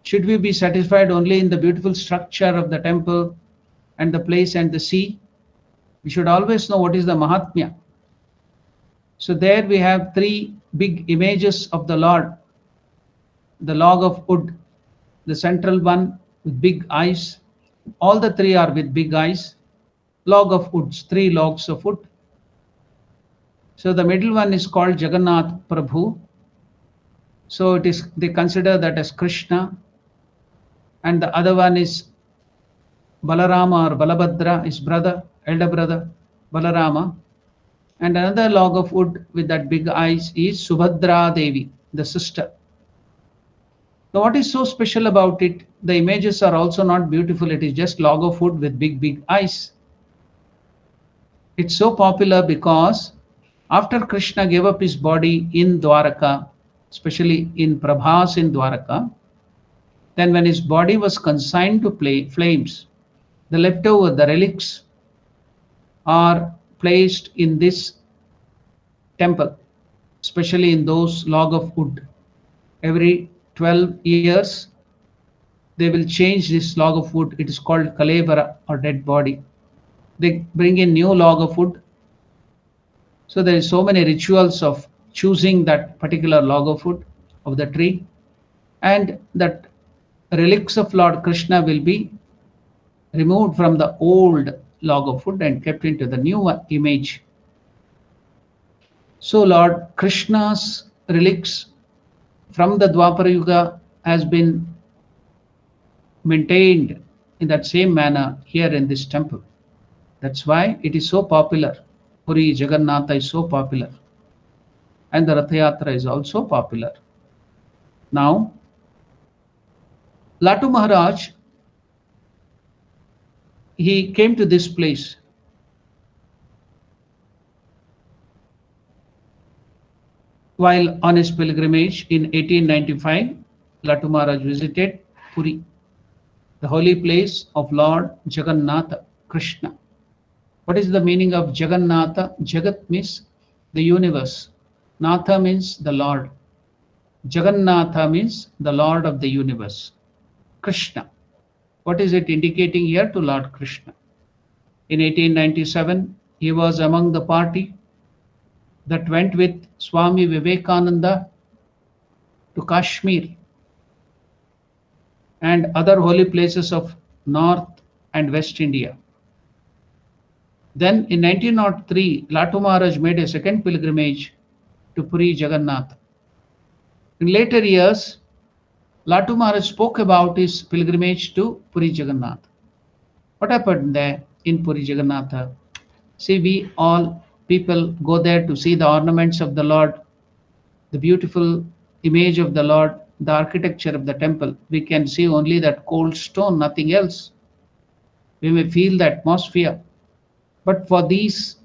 Should we be satisfied only in the beautiful structure of the temple and the place and the sea? We should always know what is the Mahatmya. So there we have three big images of the Lord. The log of wood, the central one with big eyes. All the three are with big eyes. Log of woods, three logs of wood. So the middle one is called Jagannath Prabhu. So it is, they consider that as Krishna. And the other one is Balarama or Balabhadra, his brother, elder brother, Balarama. And another log of wood with that big eyes is Subhadra Devi, the sister. Now what is so special about it? The images are also not beautiful. It is just log of wood with big eyes. It's so popular because after Krishna gave up his body in Dwaraka, especially in Prabhas in Dwaraka, then when his body was consigned to flames, the leftover, the relics are placed in this temple, especially in those log of wood. Every 12 years, they will change this log of wood. It is called Kalevara or dead body. They bring in new log of wood. So there is so many rituals of choosing that particular log of wood of the tree, and that relics of Lord Krishna will be removed from the old log of wood and kept into the new image. So Lord Krishna's relics from the Dwapara Yuga has been maintained in that same manner here in this temple. That's why it is so popular. Puri Jagannatha is so popular. And the Rath Yatra is also popular. Now, Latu Maharaj, he came to this place. While on his pilgrimage in 1895, Latu Maharaj visited Puri, the holy place of Lord Jagannatha, Krishna. What is the meaning of Jagannatha? Jagat means the universe. Natha means the Lord. Jagannatha means the Lord of the universe. Krishna. What is it indicating here? To Lord Krishna. In 1897, he was among the party that went with Swami Vivekananda to Kashmir and other holy places of North and West India. Then in 1903, Latu Maharaj made a second pilgrimage to Puri Jagannath. In later years, Latu Maharaj spoke about his pilgrimage to Puri Jagannath. What happened there in Puri Jagannath? See, we all people go there to see the ornaments of the Lord, the beautiful image of the Lord, the architecture of the temple. We can see only that cold stone, nothing else. We may feel the atmosphere. But for these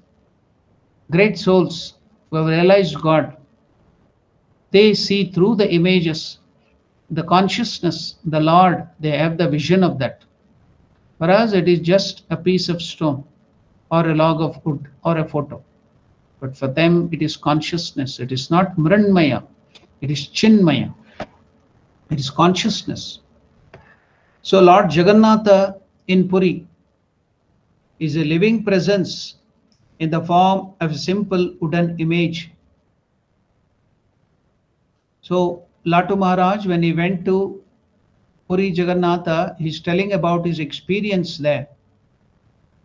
great souls who have realized God, they see through the images, the consciousness, the Lord. They have the vision of that. For us, it is just a piece of stone or a log of wood or a photo. But for them, it is consciousness. It is not Mrinmaya. It is Chinmaya. It is consciousness. So Lord Jagannatha in Puri is a living presence in the form of a simple wooden image. So Latu Maharaj, when he went to Puri Jagannatha, he's telling about his experience there.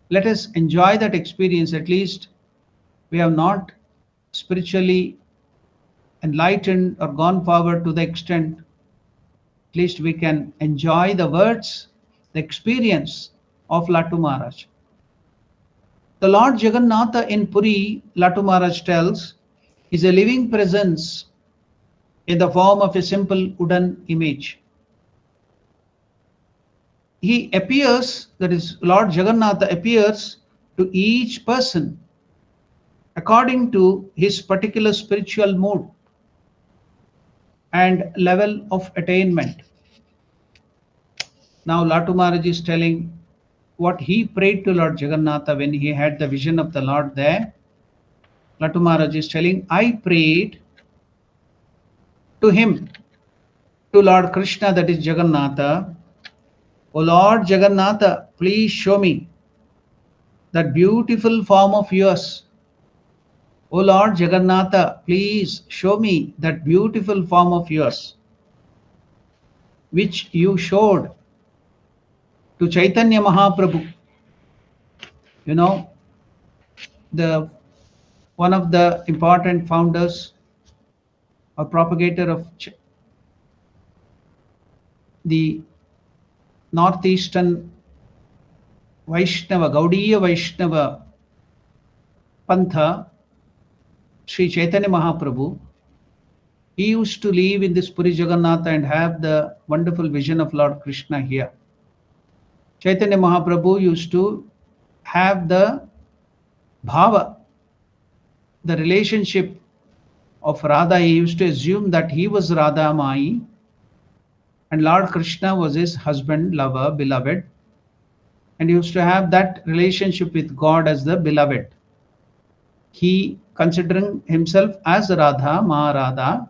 Let us enjoy that experience. At least we have not spiritually enlightened or gone forward to the extent. At least we can enjoy the words, the experience of Latu Maharaj. The Lord Jagannatha in Puri, Latu Maharaj tells, is a living presence in the form of a simple wooden image. He appears, that is, Lord Jagannatha appears to each person according to his particular spiritual mood and level of attainment. Now Latu Maharaj is telling what he prayed to Lord Jagannatha when he had the vision of the Lord there. Latu Maharaj is telling, I prayed to him, to Lord Krishna, that is Jagannatha. O Lord Jagannatha, please show me that beautiful form of yours. O Lord Jagannatha, please show me that beautiful form of yours, which you showed to Chaitanya Mahaprabhu. You know, the one of the important founders or propagator of the northeastern Vaishnava, Gaudiya Vaishnava Pantha, Sri Chaitanya Mahaprabhu, he used to live in this Puri Jagannatha and have the wonderful vision of Lord Krishna here. Chaitanya Mahaprabhu used to have the bhava, the relationship of Radha. He used to assume that he was Radha Mai and Lord Krishna was his husband, lover, beloved. And he used to have that relationship with God as the beloved. He considering himself as Radha, Ma Radha,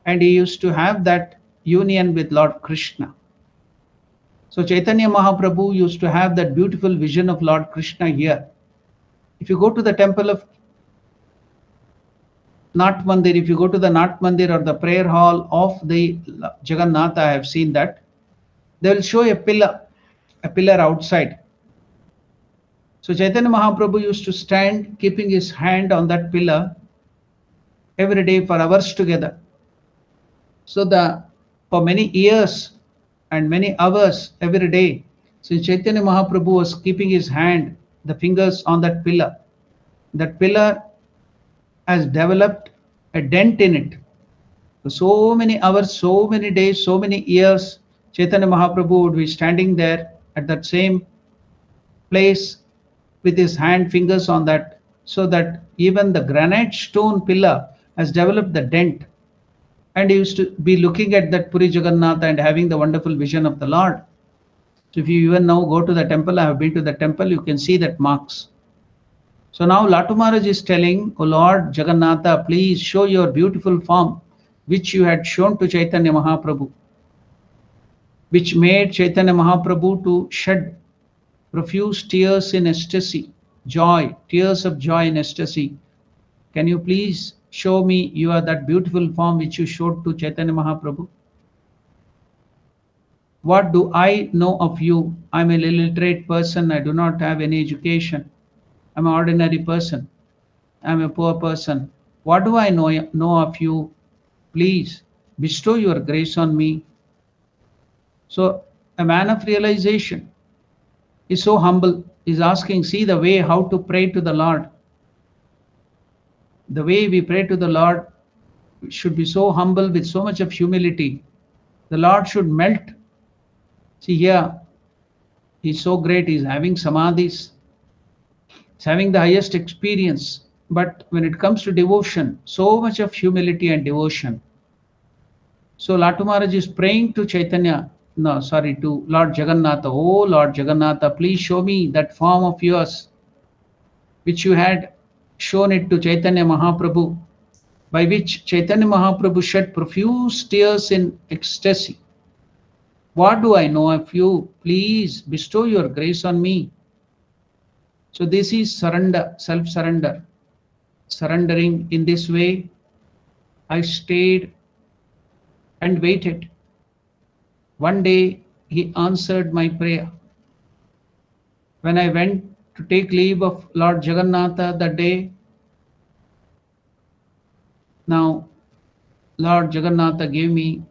and he used to have that union with Lord Krishna. So Chaitanya Mahaprabhu used to have that beautiful vision of Lord Krishna here. If you go to the temple of Nat Mandir, if you go to the Nat Mandir or the prayer hall of the Jagannatha, I have seen that, they will show a pillar outside. So Chaitanya Mahaprabhu used to stand keeping his hand on that pillar every day for hours together. So for many years and many hours every day, since Chaitanya Mahaprabhu was keeping his hand, the fingers on that pillar has developed a dent in it. So many hours, so many days, so many years, Chaitanya Mahaprabhu would be standing there at that same place with his fingers on that, so that even the granite stone pillar has developed the dent. And he used to be looking at that Puri Jagannatha and having the wonderful vision of the Lord. So if you even now go to the temple, I have been to the temple, you can see that marks. So now Latu Maharaj is telling, O Lord Jagannatha, please show your beautiful form, which you had shown to Chaitanya Mahaprabhu, which made Chaitanya Mahaprabhu to shed profuse tears in ecstasy, joy, tears of joy in ecstasy. Can you please show me that beautiful form which you showed to Chaitanya Mahaprabhu? What do I know of you? I'm an illiterate person. I do not have any education. I'm an ordinary person. I'm a poor person. What do I know of you? Please bestow your grace on me. So a man of realization is so humble, is asking, see the way how to pray to the Lord. The way we pray to the Lord should be so humble with so much of humility. The Lord should melt. See here, he's so great, he's having samadhis, he's having the highest experience. But when it comes to devotion, so much of humility and devotion. So Latu Maharaj is praying to to Lord Jagannatha. Oh Lord Jagannatha, please show me that form of yours, which you had shown it to Chaitanya Mahaprabhu, by which Chaitanya Mahaprabhu shed profuse tears in ecstasy. What do I know of you? Please bestow your grace on me. So this is surrender, self-surrender. Surrendering in this way, I stayed and waited. One day he answered my prayer. When I went to take leave of Lord Jagannatha that day, now Lord Jagannatha gave me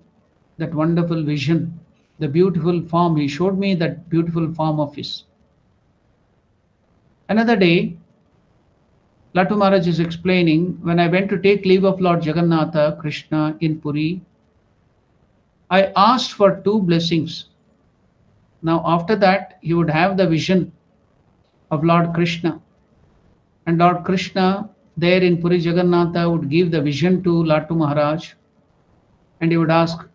that wonderful vision, the beautiful form. He showed me that beautiful form of his. Another day, Latu Maharaj is explaining, when I went to take leave of Lord Jagannatha, Krishna in Puri, I asked for two blessings. Now after that, he would have the vision of Lord Krishna. And Lord Krishna there in Puri Jagannatha would give the vision to Latu Maharaj, and he would ask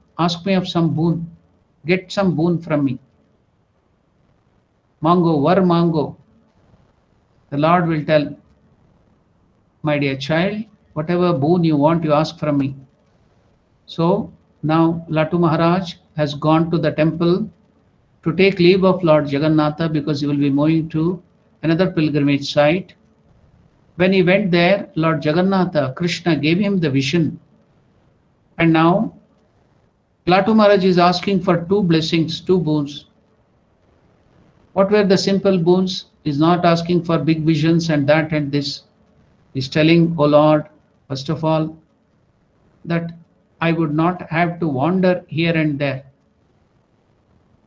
me of some boon, get some boon from me. Mango, var mango. The Lord will tell, My dear child, whatever boon you want, you ask from me. So now Latu Maharaj has gone to the temple to take leave of Lord Jagannatha because he will be moving to another pilgrimage site. When he went there, Lord Jagannatha, Krishna, gave him the vision. And now Latu Maharaj is asking for two blessings, two boons. What were the simple boons? He's not asking for big visions and that and this. He's telling, O Lord, first of all, that I would not have to wander here and there,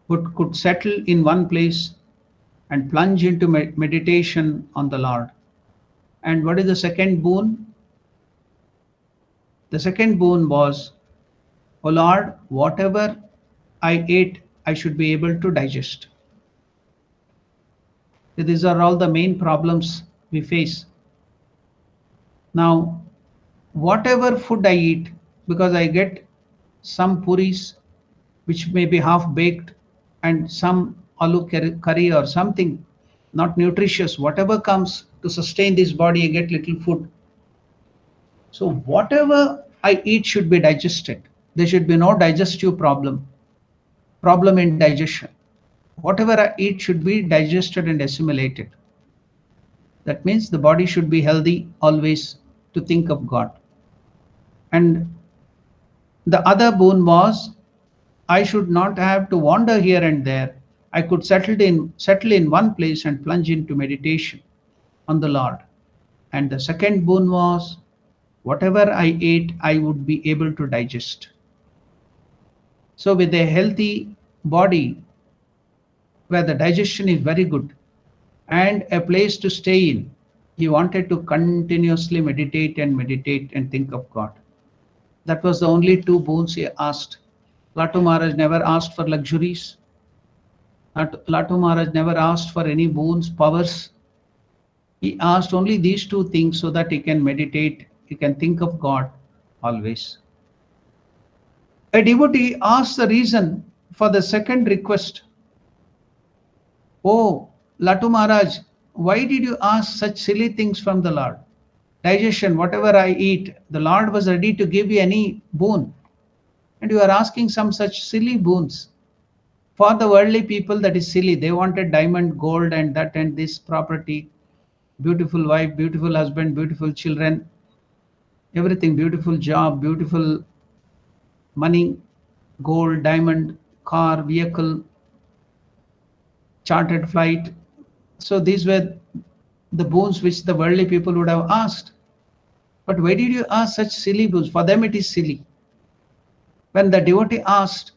but could settle in one place and plunge into meditation on the Lord. And what is the second boon? The second boon was, O Lord, whatever I ate, I should be able to digest. These are all the main problems we face. Now, whatever food I eat, because I get some puris which may be half baked and some aloo curry or something not nutritious, whatever comes to sustain this body, I get little food. So whatever I eat should be digested. There should be no digestive problem in digestion. Whatever I eat should be digested and assimilated. That means the body should be healthy always to think of God. And the other boon was, I should not have to wander here and there. I could settle in one place and plunge into meditation on the Lord. And the second boon was, whatever I ate, I would be able to digest. So with a healthy body, where the digestion is very good, and a place to stay in, he wanted to continuously meditate and think of God. That was the only two boons he asked. Latu Maharaj never asked for luxuries. Latu Maharaj never asked for any boons, powers. He asked only these two things so that he can meditate, he can think of God always. A devotee asked the reason for the second request. Oh, Latu Maharaj, why did you ask such silly things from the Lord? Digestion, whatever I eat, the Lord was ready to give you any boon. And you are asking some such silly boons. For the worldly people, that is silly. They wanted diamond, gold, and that and this property, beautiful wife, beautiful husband, beautiful children, everything, beautiful job, beautiful money, gold, diamond, car, vehicle, chartered flight. So these were the boons which the worldly people would have asked. But why did you ask such silly boons? For them it is silly. When the devotee asked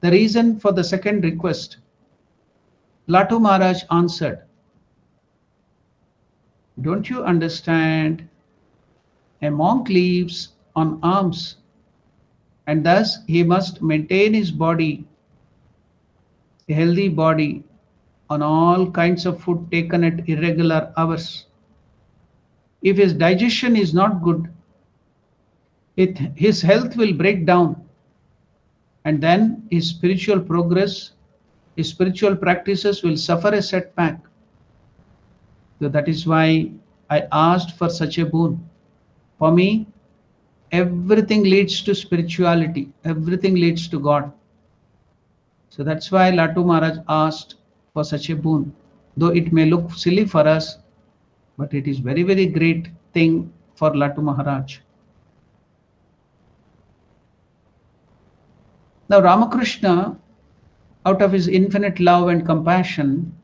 the reason for the second request, Latu Maharaj answered, don't you understand? A monk lives on alms, and thus he must maintain his body, a healthy body, on all kinds of food taken at irregular hours. If his digestion is not good, his health will break down, and then his spiritual progress, his spiritual practices will suffer a setback. So that is why I asked for such a boon. For me, everything leads to spirituality, everything leads to God. So that's why Latu Maharaj asked for such a boon. Though it may look silly for us, but it is very, very great thing for Latu Maharaj. Now Ramakrishna, out of his infinite love and compassion,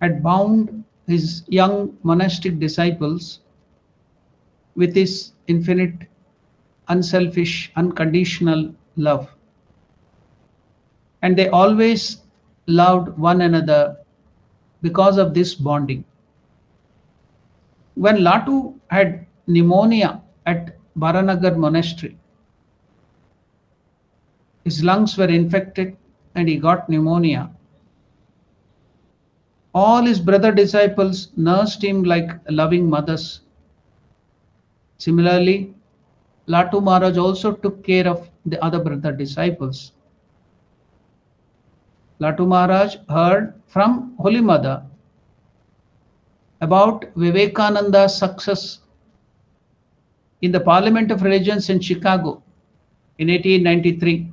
had bound his young monastic disciples with his infinite, unselfish, unconditional love. And they always loved one another because of this bonding. When Latu had pneumonia at Baranagar monastery, his lungs were infected and he got pneumonia. All his brother disciples nursed him like loving mothers. Similarly, Latu Maharaj also took care of the other brother disciples. Latu Maharaj heard from Holy Mother about Vivekananda's success in the Parliament of Religions in Chicago in 1893.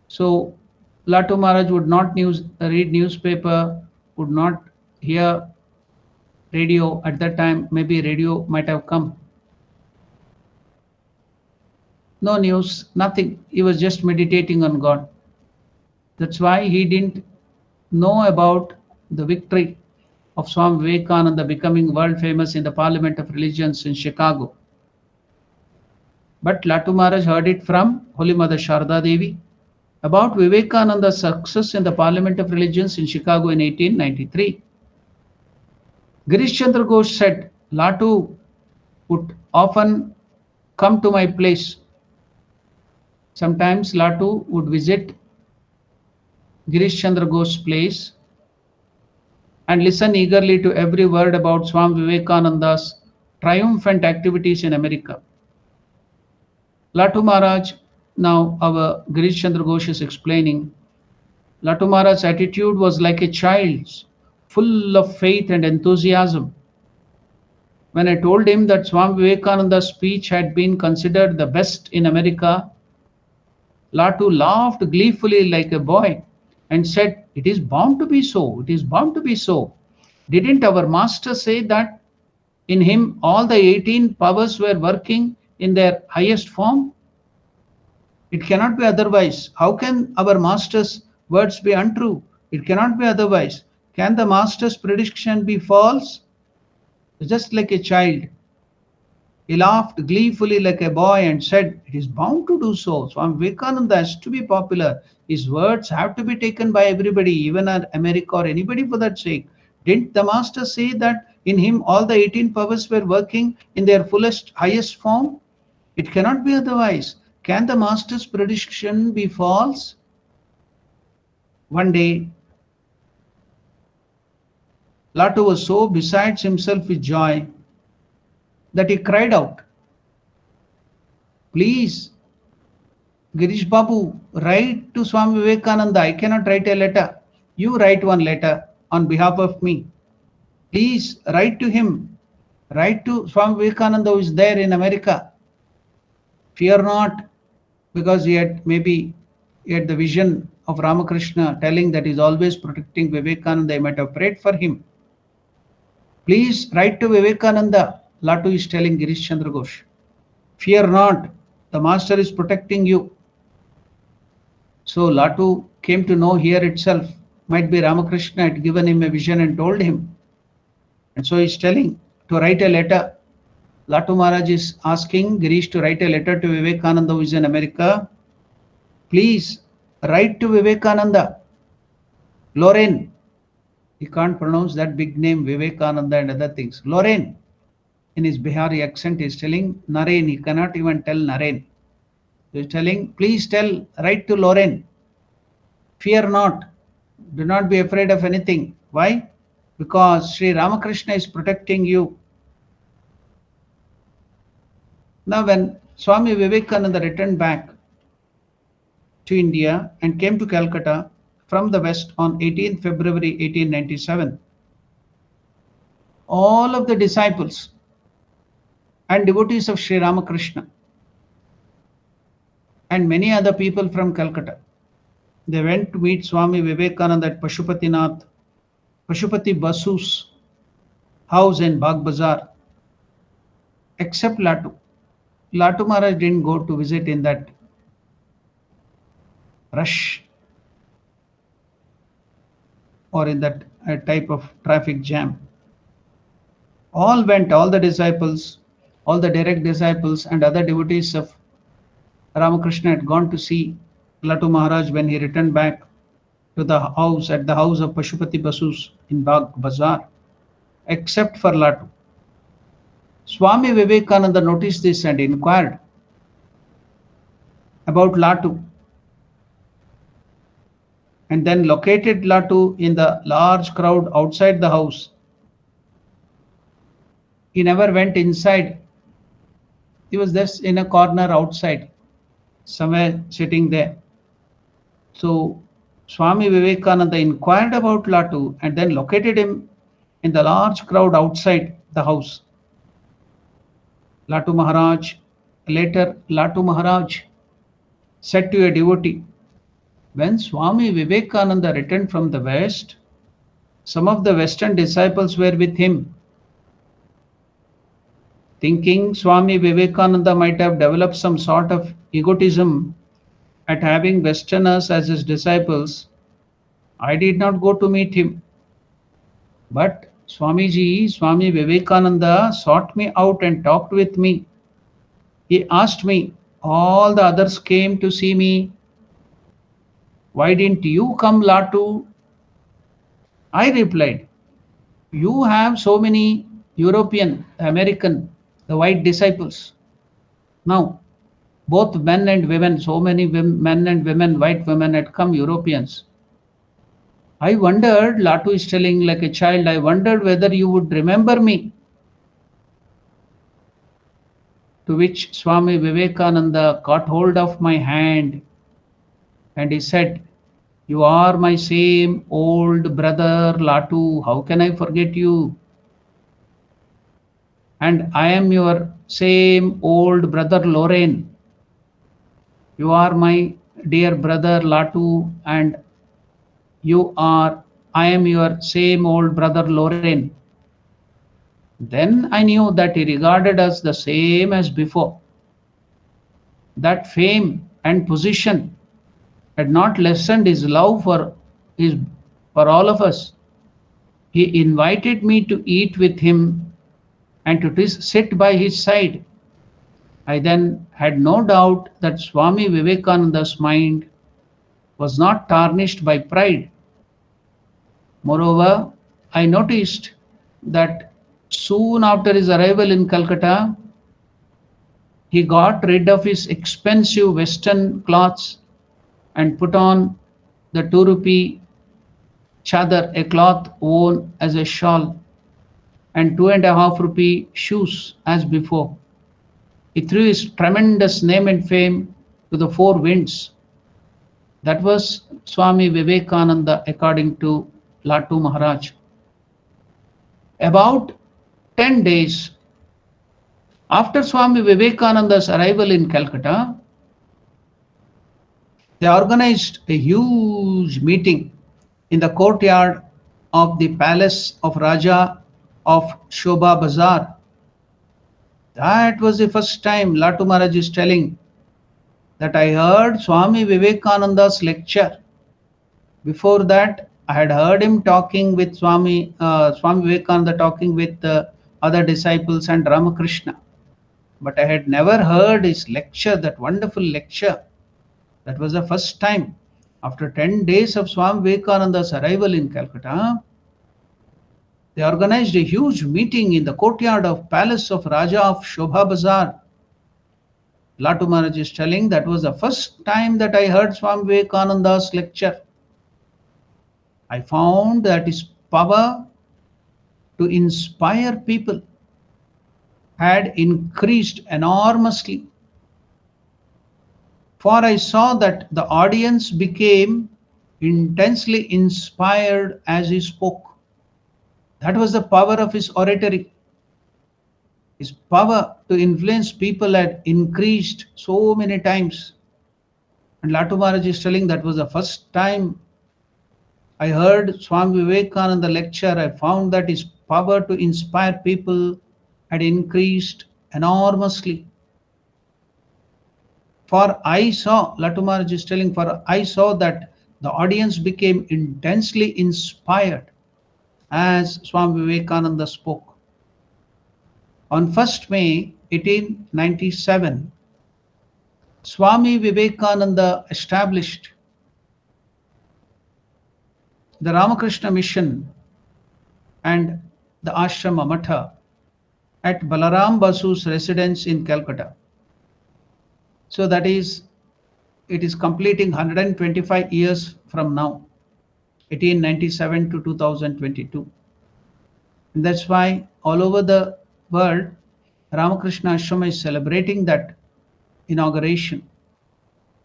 So Latu Maharaj would not read newspaper, would not hear radio at that time. Maybe radio might have come. No news, nothing. He was just meditating on God. That's why he didn't know about the victory of Swami Vivekananda becoming world famous in the Parliament of Religions in Chicago. But Latu Maharaj heard it from Holy Mother Sharda Devi about Vivekananda's success in the Parliament of Religions in Chicago in 1893. Girish Chandra Ghosh said, Latu would often come to my place. Sometimes Latu would visit Girish Chandra Ghosh's place and listen eagerly to every word about Swami Vivekananda's triumphant activities in America. Latu Maharaj, now our Girish Chandra Ghosh is explaining, Latu Maharaj's attitude was like a child's, full of faith and enthusiasm. When I told him that Swami Vivekananda's speech had been considered the best in America, Latu laughed gleefully like a boy and said, it is bound to be so, it is bound to be so. Didn't our master say that in him all the 18 powers were working in their highest form? It cannot be otherwise. How can our master's words be untrue? It cannot be otherwise. Can the master's prediction be false? Just like a child. He laughed gleefully like a boy and said, it is bound to do so. Swami Vivekananda has to be popular. His words have to be taken by everybody, even America or anybody for that sake. Didn't the master say that in him all the 18 powers were working in their fullest, highest form? It cannot be otherwise. Can the master's prediction be false? One day, Latu was so beside himself with joy that he cried out, please, Girish Babu, write to Swami Vivekananda. I cannot write a letter. You write one letter on behalf of me. Please write to him. Write to Swami Vivekananda who is there in America. Fear not, because he had the vision of Ramakrishna telling that he is always protecting Vivekananda. They might have prayed for him. Please write to Vivekananda. Latu is telling Girish Chandra Ghosh. Fear not, the master is protecting you. So Latu came to know here itself. Might be Ramakrishna had given him a vision and told him. And so he's telling to write a letter. Latu Maharaj is asking Girish to write a letter to Vivekananda who is in America. Please write to Vivekananda. Lorraine. He can't pronounce that big name Vivekananda and other things. Lorraine. In his Bihari accent, he's telling Naren. He cannot even tell Naren. He's telling, please write to Lorraine. Fear not. Do not be afraid of anything. Why? Because Sri Ramakrishna is protecting you. Now when Swami Vivekananda returned back to India and came to Calcutta from the West on 18th February 1897, all of the disciples and devotees of Sri Ramakrishna and many other people from Calcutta, they went to meet Swami Vivekananda at Pashupati Basu's house in Bagh Bazaar, except Latu. Latu Maharaj didn't go to visit in that rush or in that type of traffic jam. All went, all the disciples, all the direct disciples and other devotees of Ramakrishna had gone to see Latu Maharaj when he returned back to the house, at the house of Pashupati Basus in Bagh Bazaar, except for Latu. Swami Vivekananda noticed this and inquired about Latu, and then located Latu in the large crowd outside the house. He never went inside. He was just in a corner outside, somewhere sitting there. So Swami Vivekananda inquired about Latu and then located him in the large crowd outside the house. Latu Maharaj, later Latu Maharaj, said to a devotee, when Swami Vivekananda returned from the West, some of the Western disciples were with him. Thinking Swami Vivekananda might have developed some sort of egotism at having Westerners as his disciples, I did not go to meet him. But Swami Vivekananda sought me out and talked with me. He asked me, all the others came to see me. Why didn't you come, Latu? I replied, you have so many European, American, the white disciples. Now, both men and women, so many men and women, white women had come, Europeans. I wondered, Latu is telling like a child, I wondered whether you would remember me. To which Swami Vivekananda caught hold of my hand and he said, you are my same old brother, Latu. How can I forget you? And I am your same old brother, Lorraine. You are my dear brother, Latu, and I am your same old brother, Lorraine. Then I knew that he regarded us the same as before. That fame and position had not lessened his love for all of us. He invited me to eat with him and to sit by his side. I then had no doubt that Swami Vivekananda's mind was not tarnished by pride. Moreover, I noticed that soon after his arrival in Calcutta, he got rid of his expensive Western clothes and put on the 2 rupee chadar, a cloth worn as a shawl, and 2.5 rupee shoes as before. He threw his tremendous name and fame to the four winds. That was Swami Vivekananda according to Latu Maharaj. About 10 days after Swami Vivekananda's arrival in Calcutta, they organized a huge meeting in the courtyard of the palace of Raja of Shobha Bazar. That was the first time, Latu Maharaj is telling, that I heard Swami Vivekananda's lecture. Before that, I had heard him talking with Swami Vivekananda talking with other disciples and Ramakrishna. But I had never heard his lecture, that wonderful lecture. That was the first time. After 10 days of Swami Vivekananda's arrival in Calcutta, they organized a huge meeting in the courtyard of Palace of Raja of Shobha Bazar. Latu Maharaj is telling that was the first time that I heard Swami Vivekananda's lecture. I found that his power to inspire people had increased enormously. For I saw that the audience became intensely inspired as he spoke. That was the power of his oratory. His power to influence people had increased so many times. And Latu Maharaj is telling that was the first time I heard Swami Vivekananda lecture. I found that his power to inspire people had increased enormously. For I saw, Latu Maharaj is telling, for I saw that the audience became intensely inspired as Swami Vivekananda spoke. On 1st May 1897, Swami Vivekananda established the Ramakrishna mission and the Ashrama Matha at Balaram Basu's residence in Calcutta. So that is, it is completing 125 years from now, 1897 to 2022. And that's why all over the world, Ramakrishna Ashrama is celebrating that inauguration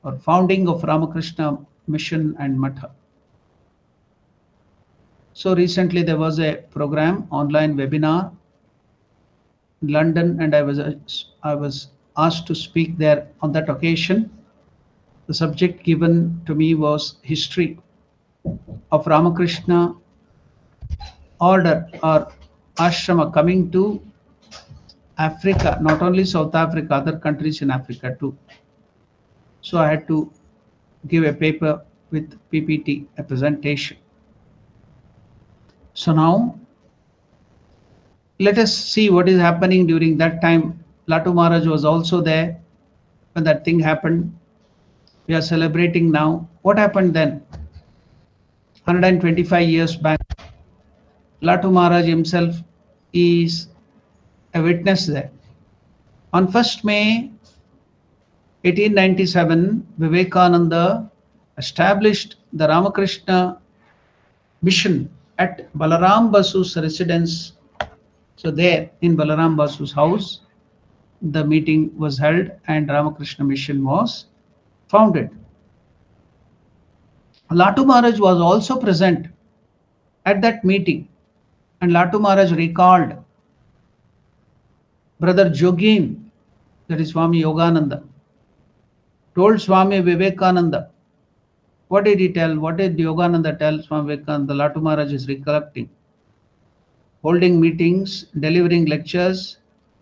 or founding of Ramakrishna mission and Matha. So recently there was a program, online webinar in London, and I was asked to speak there on that occasion. The subject given to me was history of Ramakrishna order or ashrama coming to Africa, not only South Africa, other countries in Africa too. So I had to give a paper with PPT, a presentation. So now let us see what is happening during that time. Latu Maharaj was also there when that thing happened. We are celebrating now. What happened then? 125 years back, Latu Maharaj himself is a witness there. On 1st May 1897, Vivekananda established the Ramakrishna mission at Balaram Basu's residence. So there in Balaram Basu's house, the meeting was held and Ramakrishna mission was founded. Latu Maharaj was also present at that meeting, and Latu Maharaj recalled Brother Jogin, that is Swami Yogananda, told Swami Vivekananda. What did he tell? What did Yogananda tell Swami Vivekananda? Latu Maharaj is recollecting. Holding meetings, delivering lectures,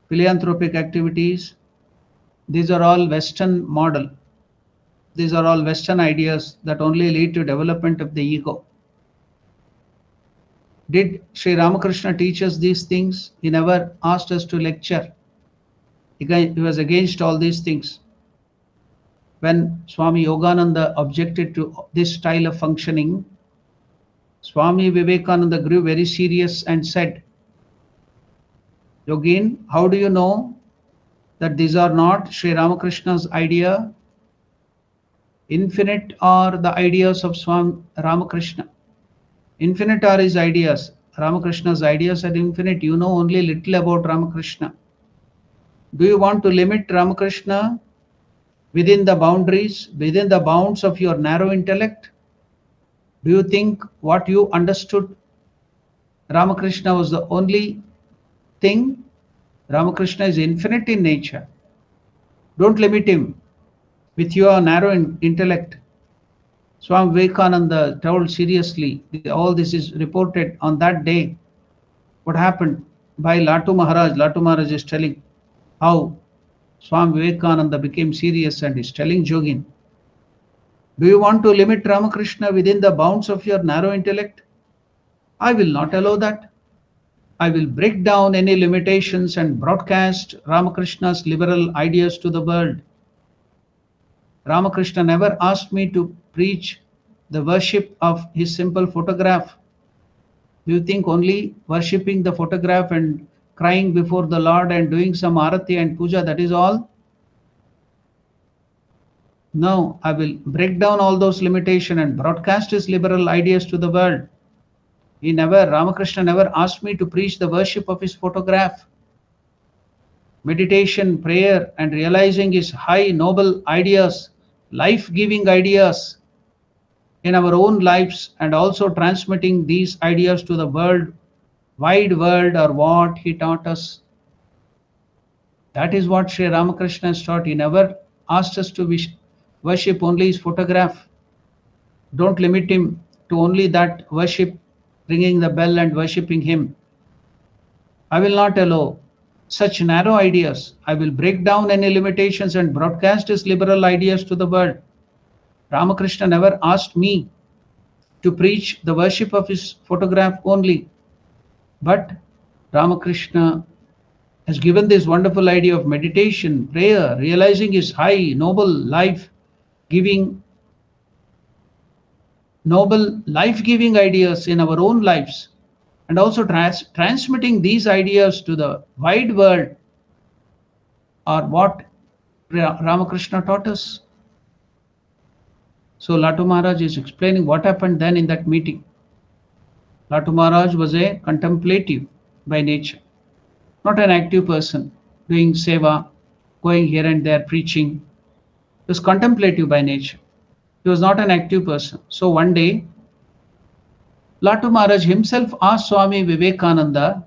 philanthropic activities, these are all Western model. These are all Western ideas that only lead to development of the ego. Did Sri Ramakrishna teach us these things? He never asked us to lecture. He was against all these things. When Swami Yogananda objected to this style of functioning, Swami Vivekananda grew very serious and said, Yogin, how do you know that these are not Sri Ramakrishna's idea? Infinite are the ideas of Swami Ramakrishna. Infinite are his ideas. Ramakrishna's ideas are infinite. You know only little about Ramakrishna. Do you want to limit Ramakrishna within the boundaries, within the bounds of your narrow intellect? Do you think what you understood Ramakrishna was the only thing? Ramakrishna is infinite in nature. Don't limit him with your narrow intellect. Swami Vivekananda told seriously, all this is reported on that day. What happened by Latu Maharaj? Latu Maharaj is telling how Swami Vivekananda became serious and is telling Jogin, do you want to limit Ramakrishna within the bounds of your narrow intellect? I will not allow that. I will break down any limitations and broadcast Ramakrishna's liberal ideas to the world. Ramakrishna never asked me to preach the worship of his simple photograph. Do you think only worshipping the photograph and crying before the Lord and doing some arati and puja, that is all? No, I will break down all those limitations and broadcast his liberal ideas to the world. Ramakrishna never asked me to preach the worship of his photograph. Meditation, prayer, and realizing his high, noble ideas, life-giving ideas in our own lives, and also transmitting these ideas to the world, wide world, or what he taught us. That is what Sri Ramakrishna has taught. He never asked us to worship only his photograph. Don't limit him to only that worship, ringing the bell and worshipping him. I will not allow such narrow ideas. I will break down any limitations and broadcast his liberal ideas to the world. Ramakrishna never asked me to preach the worship of his photograph only. But Ramakrishna has given this wonderful idea of meditation, prayer, realizing his high, noble life-giving ideas in our own lives, and also transmitting these ideas to the wide world, are what Ramakrishna taught us. So Latu Maharaj is explaining what happened then in that meeting. Latu Maharaj was a contemplative by nature, not an active person doing seva, going here and there preaching. He was contemplative by nature. He was not an active person. So one day Latu Maharaj himself asked Swami Vivekananda,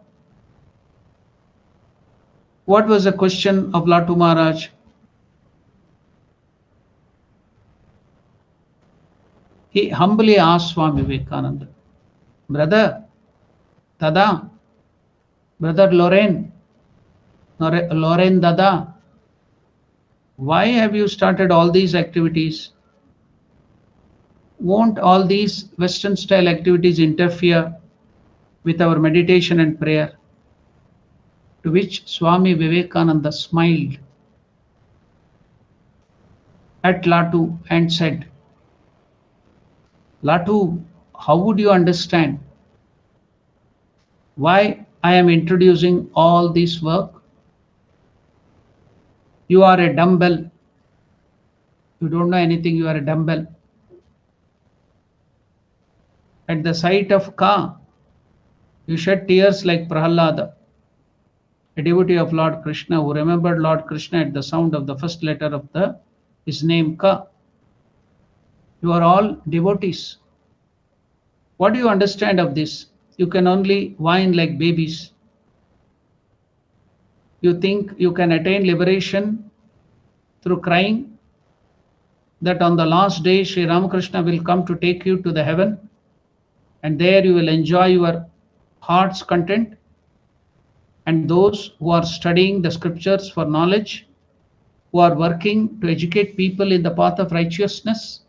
what was the question of Latu Maharaj? He humbly asked Swami Vivekananda, Brother Dada, Brother Lorraine Dada, why have you started all these activities? Won't all these Western style activities interfere with our meditation and prayer? To which Swami Vivekananda smiled at Latu and said, Latu, how would you understand why I am introducing all this work? You are a dumbbell. You don't know anything, you are a dumbbell. At the sight of Ka, you shed tears like Prahalada, a devotee of Lord Krishna who remembered Lord Krishna at the sound of the first letter of his name Ka. You are all devotees. What do you understand of this? You can only whine like babies. You think you can attain liberation through crying, that on the last day Sri Ramakrishna will come to take you to the heaven, and there you will enjoy your heart's content. And those who are studying the scriptures for knowledge, who are working to educate people in the path of righteousness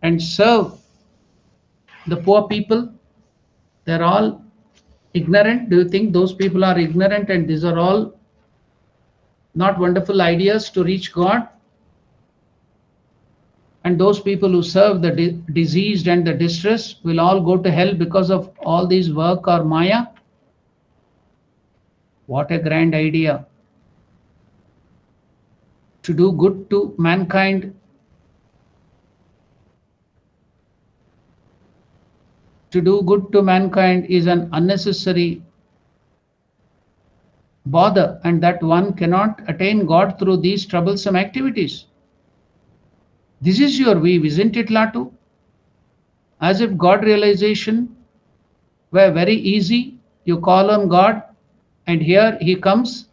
and serve the poor people, they're all ignorant. Do you think those people are ignorant and these are all not wonderful ideas to reach God? And those people who serve the diseased and the distressed will all go to hell because of all these work or Maya? What a grand idea. To do good to mankind, is an unnecessary bother, and that one cannot attain God through these troublesome activities. This is your view, isn't it, Latu? As if God realization were very easy. You call on God and here he comes.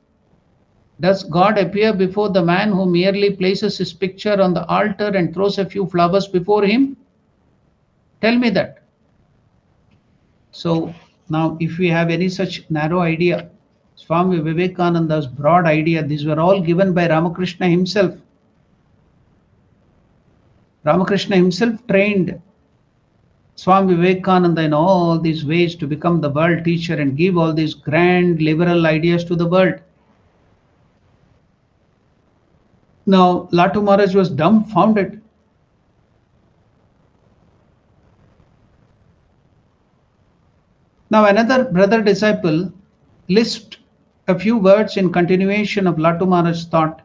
Does God appear before the man who merely places his picture on the altar and throws a few flowers before him? Tell me that. So now if we have any such narrow idea, Swami Vivekananda's broad idea, these were all given by Ramakrishna himself. Ramakrishna himself trained Swami Vivekananda in all these ways to become the world teacher and give all these grand liberal ideas to the world. Now Latu Maharaj was dumbfounded. Now another brother disciple lisped a few words in continuation of Latu Maharaj's thought.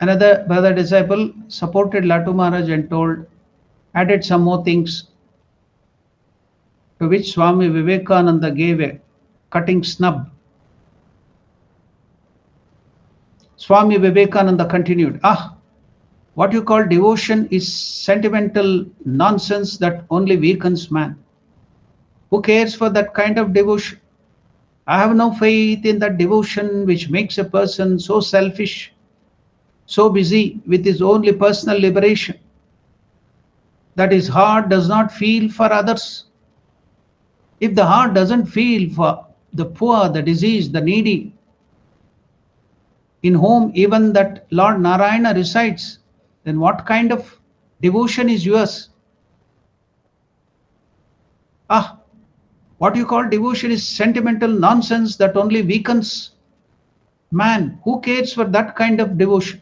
Another brother disciple supported Latu Maharaj and added some more things, to which Swami Vivekananda gave a cutting snub. Swami Vivekananda continued, what you call devotion is sentimental nonsense that only weakens man. Who cares for that kind of devotion? I have no faith in that devotion which makes a person so selfish, so busy with his only personal liberation, that his heart does not feel for others. If the heart doesn't feel for the poor, the diseased, the needy, in whom even that Lord Narayana resides, then what kind of devotion is yours? What you call devotion is sentimental nonsense that only weakens man. Who cares for that kind of devotion?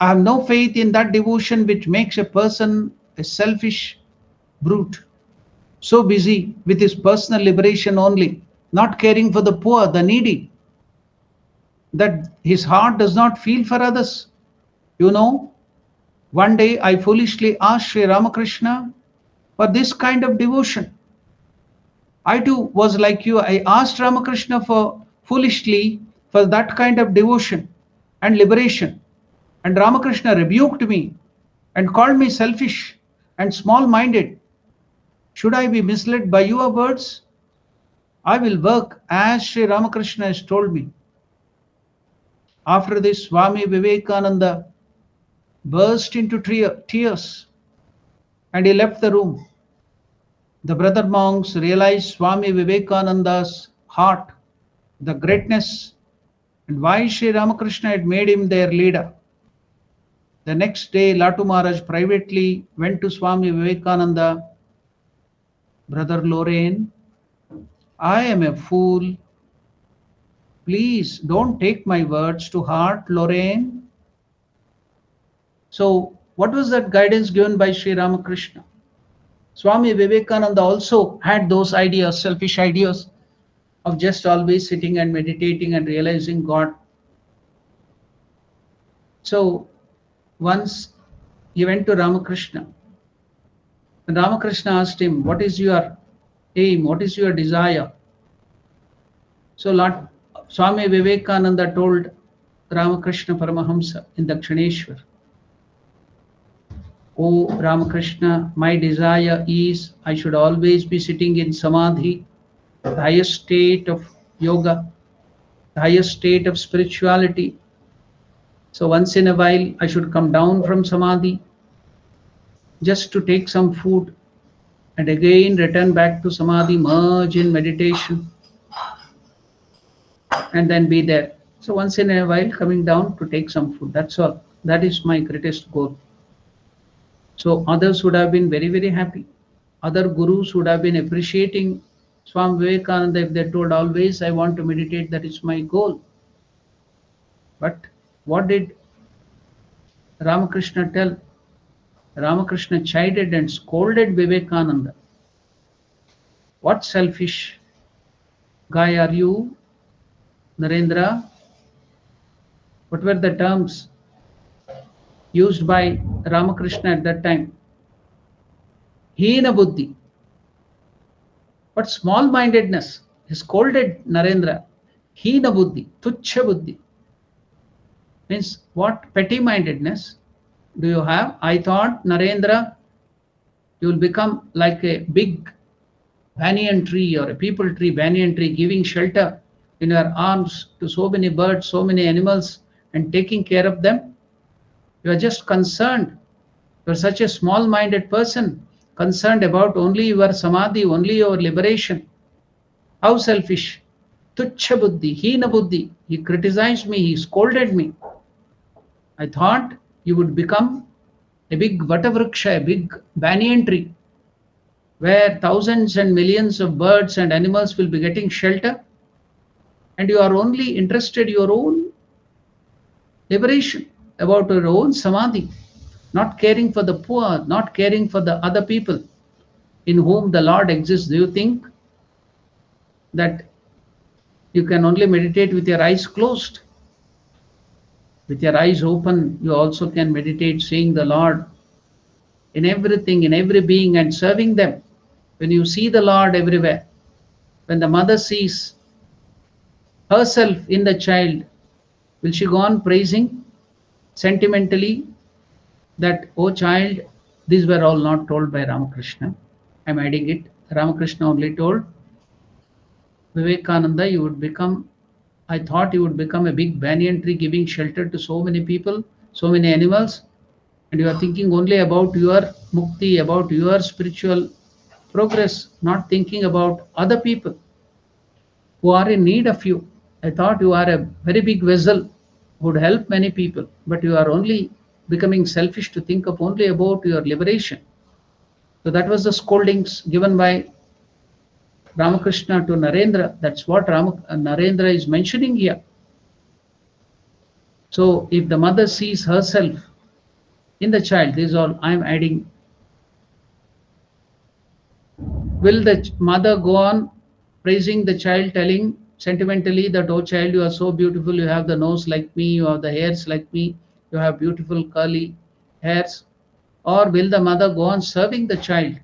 I have no faith in that devotion which makes a person a selfish brute, so busy with his personal liberation only, not caring for the poor, the needy, that his heart does not feel for others. You know, one day I foolishly asked Sri Ramakrishna for this kind of devotion. I too was like you. I asked Ramakrishna foolishly for that kind of devotion and liberation. And Ramakrishna rebuked me and called me selfish and small-minded. Should I be misled by your words? I will work as Sri Ramakrishna has told me. After this, Swami Vivekananda burst into tears and he left the room. The brother monks realized Swami Vivekananda's heart, the greatness, and why Sri Ramakrishna had made him their leader. The next day, Latu Maharaj privately went to Swami Vivekananda. Brother Lorraine, I am a fool. Please don't take my words to heart, Lorraine. So, what was that guidance given by Sri Ramakrishna? Swami Vivekananda also had those ideas, selfish ideas of just always sitting and meditating and realizing God. So, once he went to Ramakrishna, and Ramakrishna asked him, what is your aim? What is your desire? So Lord Swami Vivekananda told Ramakrishna Paramahamsa in Dakshineshwar, O Ramakrishna, my desire is I should always be sitting in Samadhi, the highest state of yoga, the highest state of spirituality. So once in a while I should come down from Samadhi just to take some food and again return back to Samadhi, merge in meditation and then be there. So once in a while coming down to take some food, that's all. That is my greatest goal. So others would have been very, very happy. Other gurus would have been appreciating Swami Vivekananda if they told always I want to meditate, that is my goal. But what did Ramakrishna tell? Ramakrishna chided and scolded Vivekananda. What selfish guy are you, Narendra? What were the terms used by Ramakrishna at that time? Hina buddhi. What small-mindedness. He scolded Narendra. Hina buddhi, tuchha buddhi. Means what petty-mindedness do you have? I thought, Narendra, you will become like a big banyan tree or a people tree, banyan tree, giving shelter in your arms to so many birds, so many animals, and taking care of them. You are just concerned. You are such a small-minded person, concerned about only your samadhi, only your liberation. How selfish. Tuchha buddhi, hina buddhi. He criticized me, he scolded me. I thought you would become a big vatavruksha, a big banyan tree, where thousands and millions of birds and animals will be getting shelter, and you are only interested in your own liberation, about your own samadhi, not caring for the poor, not caring for the other people in whom the Lord exists. Do you think that you can only meditate with your eyes closed? With your eyes open, you also can meditate, seeing the Lord in everything, in every being, and serving them. When you see the Lord everywhere, when the mother sees herself in the child, will she go on praising sentimentally that, oh child, these were all not told by Ramakrishna. I'm adding it. Ramakrishna only told Vivekananda, you would become, I thought you would become a big banyan tree giving shelter to so many people, so many animals, and you are thinking only about your mukti, about your spiritual progress, not thinking about other people who are in need of you. I thought you are a very big vessel who would help many people, but you are only becoming selfish to think of only about your liberation. So that was the scoldings given by Ramakrishna to Narendra. That's what Narendra is mentioning here. So if the mother sees herself in the child, this is all I am adding. Will the mother go on praising the child, telling sentimentally that, oh child, you are so beautiful, you have the nose like me, you have the hairs like me, you have beautiful curly hairs? Or will the mother go on serving the child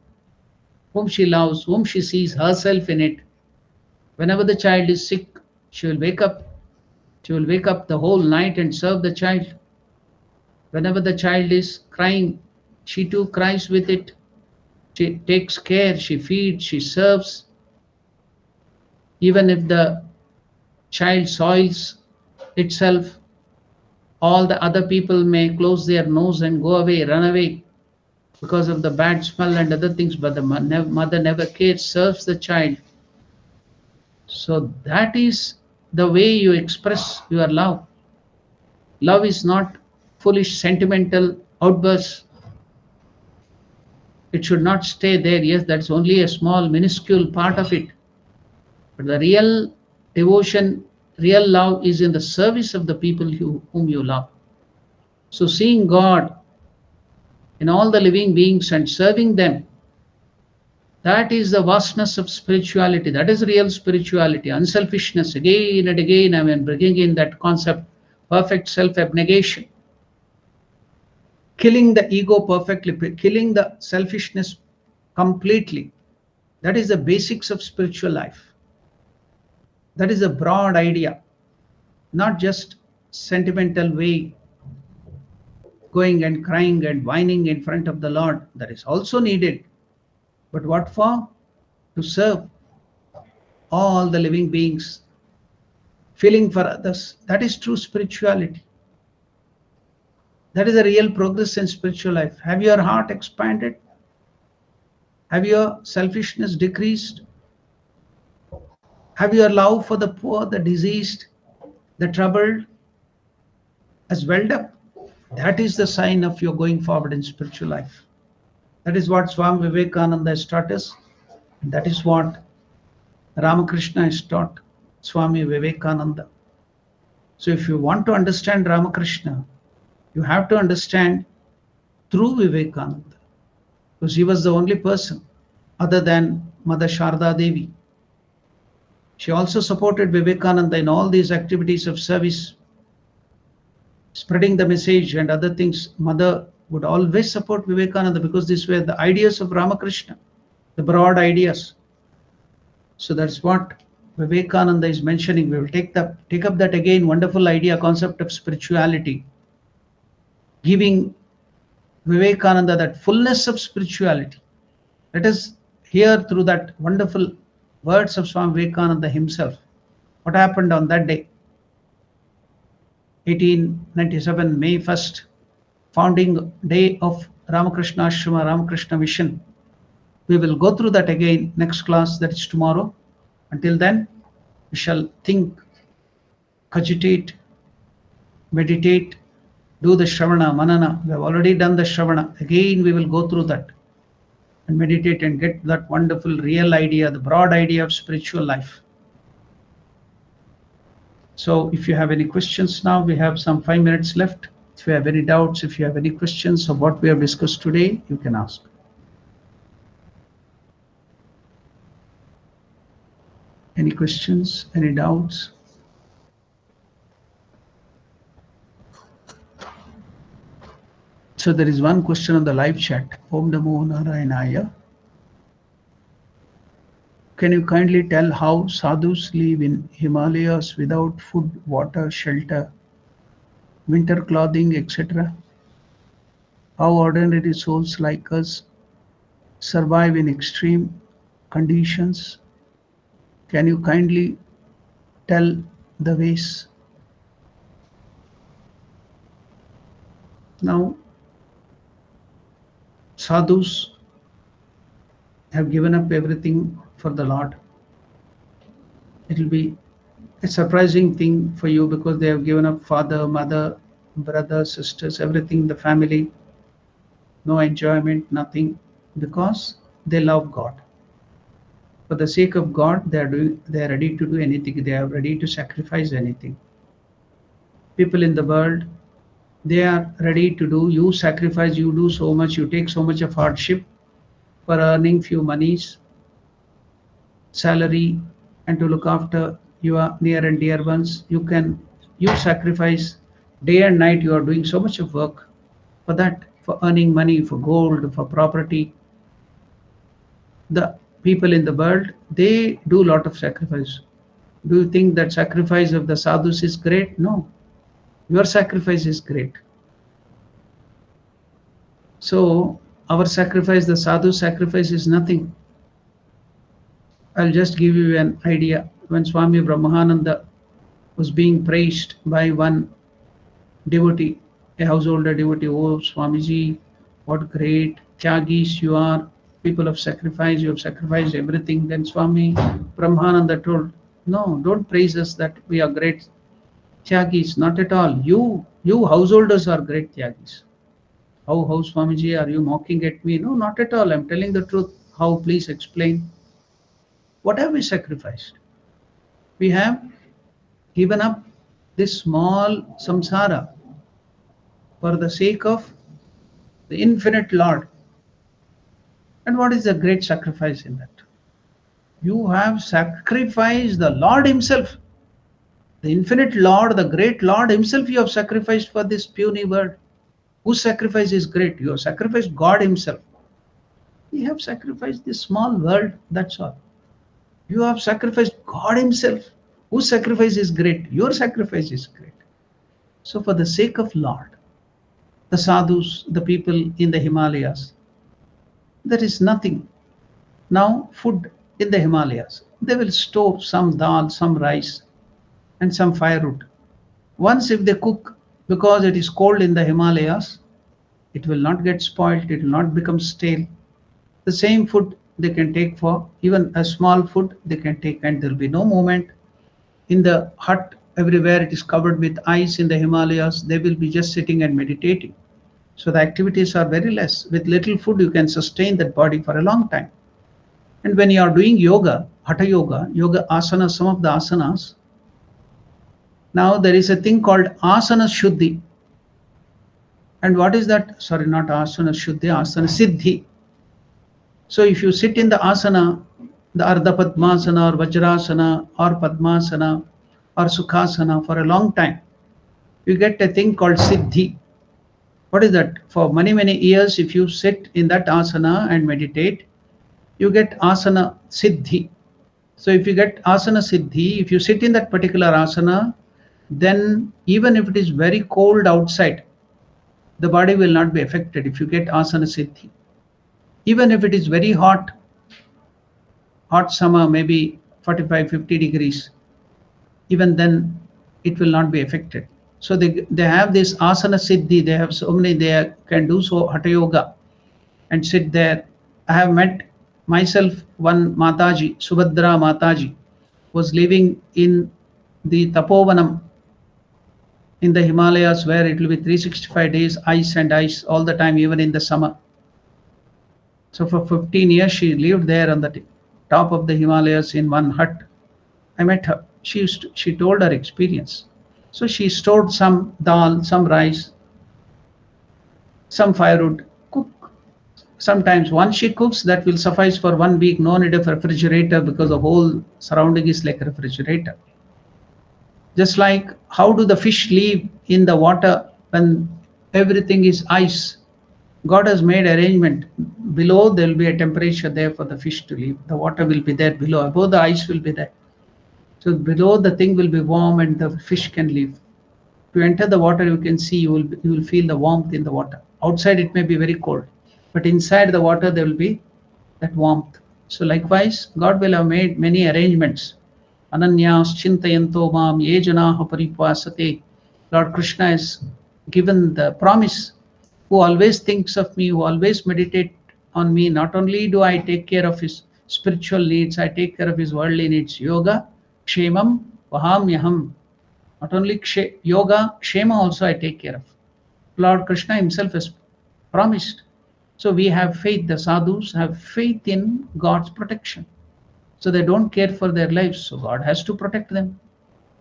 whom she loves, whom she sees herself in it? Whenever the child is sick, she will wake up. She will wake up the whole night and serve the child. Whenever the child is crying, She too cries with it. She takes care, she feeds, she serves. Even if the child soils itself, all the other people may close their nose and go away, run away because of the bad smell and other things, but the mother never cares, serves the child. So that is the way you express your love. Love is not foolish, sentimental outbursts. It should not stay there. Yes, that's only a small, minuscule part of it. But the real devotion, real love is in the service of the people whom you love. So seeing God in all the living beings and serving them, that is the vastness of spirituality. That is real spirituality. Unselfishness, again and again, I mean, bringing in that concept, perfect self-abnegation. Killing the ego perfectly, killing the selfishness completely. That is the basics of spiritual life. That is a broad idea, not just sentimental way, going and crying and whining in front of the Lord. That is also needed. But what for? To serve all the living beings, feeling for others. That is true spirituality. That is a real progress in spiritual life. Have your heart expanded? Have your selfishness decreased? Have your love for the poor, the diseased, the troubled has welled up? That is the sign of your going forward in spiritual life. That is what Swami Vivekananda has taught us. That is what Ramakrishna has taught Swami Vivekananda. So if you want to understand Ramakrishna, you have to understand through Vivekananda, because he was the only person other than Mother Sharda Devi. She also supported Vivekananda in all these activities of service, spreading the message and other things. Mother would always support Vivekananda because these were the ideas of Ramakrishna, the broad ideas. So that's what Vivekananda is mentioning. We will take up that again, wonderful idea, concept of spirituality, giving Vivekananda that fullness of spirituality. Let us hear through that wonderful words of Swami Vivekananda himself. What happened on that day? 1897, May 1st, founding day of Ramakrishna Ashrama, Ramakrishna Mission. We will go through that again next class, that is tomorrow. Until then, we shall think, cogitate, meditate, do the Shravana, Manana. We have already done the Shravana. Again, we will go through that and meditate and get that wonderful real idea, the broad idea of spiritual life. So if you have any questions now, we have some 5 minutes left. If you have any doubts, if you have any questions of what we have discussed today, you can ask. Any questions, any doubts? So there is one question on the live chat. Om Namo Narayanaya. Can you kindly tell how sadhus live in Himalayas without food, water, shelter, winter clothing, etc.? How ordinary souls like us survive in extreme conditions? Can you kindly tell the ways? Now, sadhus have given up everything for the Lord. It will be a surprising thing for you because they have given up father, mother, brothers, sisters, everything, the family, no enjoyment, nothing, because they love God. For the sake of God, they are ready to do anything. They are ready to sacrifice anything. People in the world, they are ready to do. You sacrifice, you do so much, you take so much of hardship for earning few monies, salary, and to look after your near and dear ones. You sacrifice day and night. You are doing so much of work for that, for earning money, for gold, for property. The people in the world, they do a lot of sacrifice. Do you think that sacrifice of the sadhus is great? No. Your sacrifice is great. So our sacrifice, the sadhu sacrifice, is nothing. I'll just give you an idea. When Swami Brahmananda was being praised by one devotee, a householder devotee, "Oh Swamiji, what great Tyagis you are, people of sacrifice, you have sacrificed everything." Then Swami Brahmananda told, "No, don't praise us that we are great Tyagis, not at all. You householders are great Tyagis." How Swamiji, are you mocking at me? No, not at all. I'm telling the truth. How? Please explain. What have we sacrificed? We have given up this small samsara for the sake of the infinite Lord. And what is the great sacrifice in that? You have sacrificed the Lord Himself, the infinite Lord, the great Lord Himself, you have sacrificed for this puny world. Whose sacrifice is great? You have sacrificed God Himself. You have sacrificed this small world, that's all. You have sacrificed God Himself. Whose sacrifice is great? Your sacrifice is great. So, for the sake of Lord, the sadhus, the people in the Himalayas, there is nothing. Now, food in the Himalayas, they will store some dal, some rice, and some firewood. Once, if they cook, because it is cold in the Himalayas, it will not get spoiled, it will not become stale. The same food they can take for even a small food they can take, and there will be no movement. In the hut, everywhere it is covered with ice in the Himalayas, they will be just sitting and meditating. So the activities are very less. With little food, you can sustain that body for a long time. And when you are doing yoga, hatha yoga, yoga asanas, some of the asanas, now there is a thing called asana shuddhi. And what is that? Sorry, not asana shuddhi, asana siddhi. So if you sit in the asana, the Ardha Padmasana or Vajrasana or Padmasana or Sukhasana for a long time, you get a thing called Siddhi. What is that? For many, many years, if you sit in that asana and meditate, you get asana Siddhi. So if you get asana Siddhi, if you sit in that particular asana, then even if it is very cold outside, the body will not be affected if you get asana Siddhi. Even if it is very hot summer, maybe 45, 50 degrees, even then it will not be affected. So they have this asana siddhi, they have so many, they can do so hatha yoga and sit there. I have met myself one Mataji, Subhadra Mataji, was living in the Tapovanam in the Himalayas, where it will be 365 days, ice and ice all the time, even in the summer. So for 15 years, she lived there on the top of the Himalayas in one hut. I met her. She told her experience. So she stored some dal, some rice, some firewood, cook. Sometimes once she cooks, that will suffice for 1 week. No need of refrigerator, because the whole surrounding is like a refrigerator. Just like how do the fish live in the water when everything is ice? God has made arrangement. Below there will be a temperature there for the fish to live. The water will be there below. Above the ice will be there. So below the thing will be warm and the fish can live. To enter the water, you can see, you will feel the warmth in the water. Outside it may be very cold, but inside the water there will be that warmth. So likewise, God will have made many arrangements. Ananyas chintayanto mam ye janaha paripasate. Lord Krishna has given the promise. Who always thinks of me, who always meditate on me, not only do I take care of his spiritual needs, I take care of his worldly needs. Yoga, kshemam, vahamyaham. Not only yoga, kshema also I take care of. Lord Krishna himself has promised. So we have faith, the sadhus have faith in God's protection. So they don't care for their lives, so God has to protect them.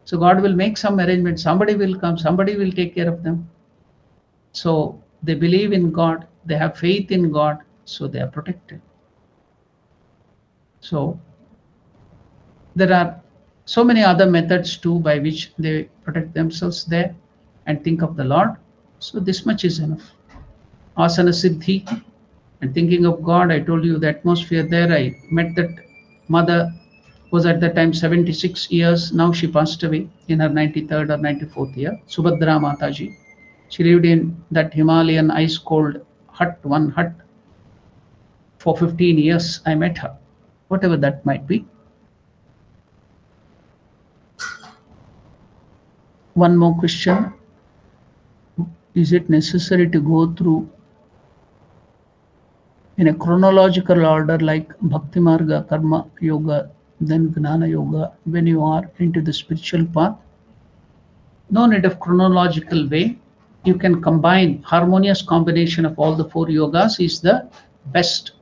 So God will make some arrangement, somebody will come, somebody will take care of them. So they believe in God, they have faith in God, so they are protected. So there are so many other methods too by which they protect themselves there and think of the Lord. So this much is enough. Asana Siddhi and thinking of God. I told you the atmosphere there. I met that mother, was at that time 76 years. Now she passed away in her 93rd or 94th year. Subhadra Mataji. She lived in that Himalayan ice cold one hut for 15 years. I met her, whatever that might be. One more question. Is it necessary to go through in a chronological order like Bhakti Marga, Karma Yoga, then Gnana Yoga when you are into the spiritual path? No need of chronological way. You can combine, harmonious combination of all the 4 yogas is the best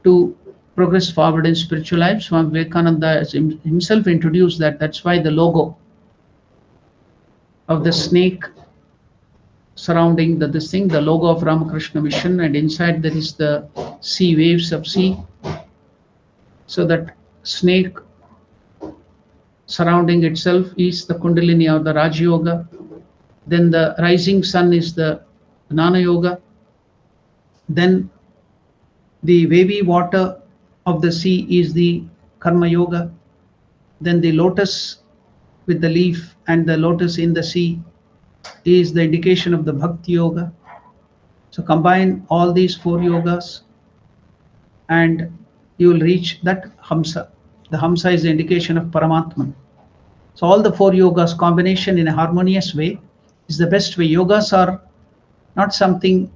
to progress forward in spiritual life. Swami Vivekananda himself introduced that. That's why the logo of the snake surrounding this thing, the logo of Ramakrishna Mission, and inside there is the sea, waves of sea. So that snake surrounding itself is the Kundalini or the Raj Yoga. Then the rising sun is the Gnana Yoga. Then the wavy water of the sea is the Karma Yoga. Then the lotus with the leaf and the lotus in the sea is the indication of the Bhakti Yoga. So combine all these 4 yogas and you will reach that Hamsa. The Hamsa is the indication of Paramatman. So all the 4 yogas combination in a harmonious way is the best way. Yogas are not something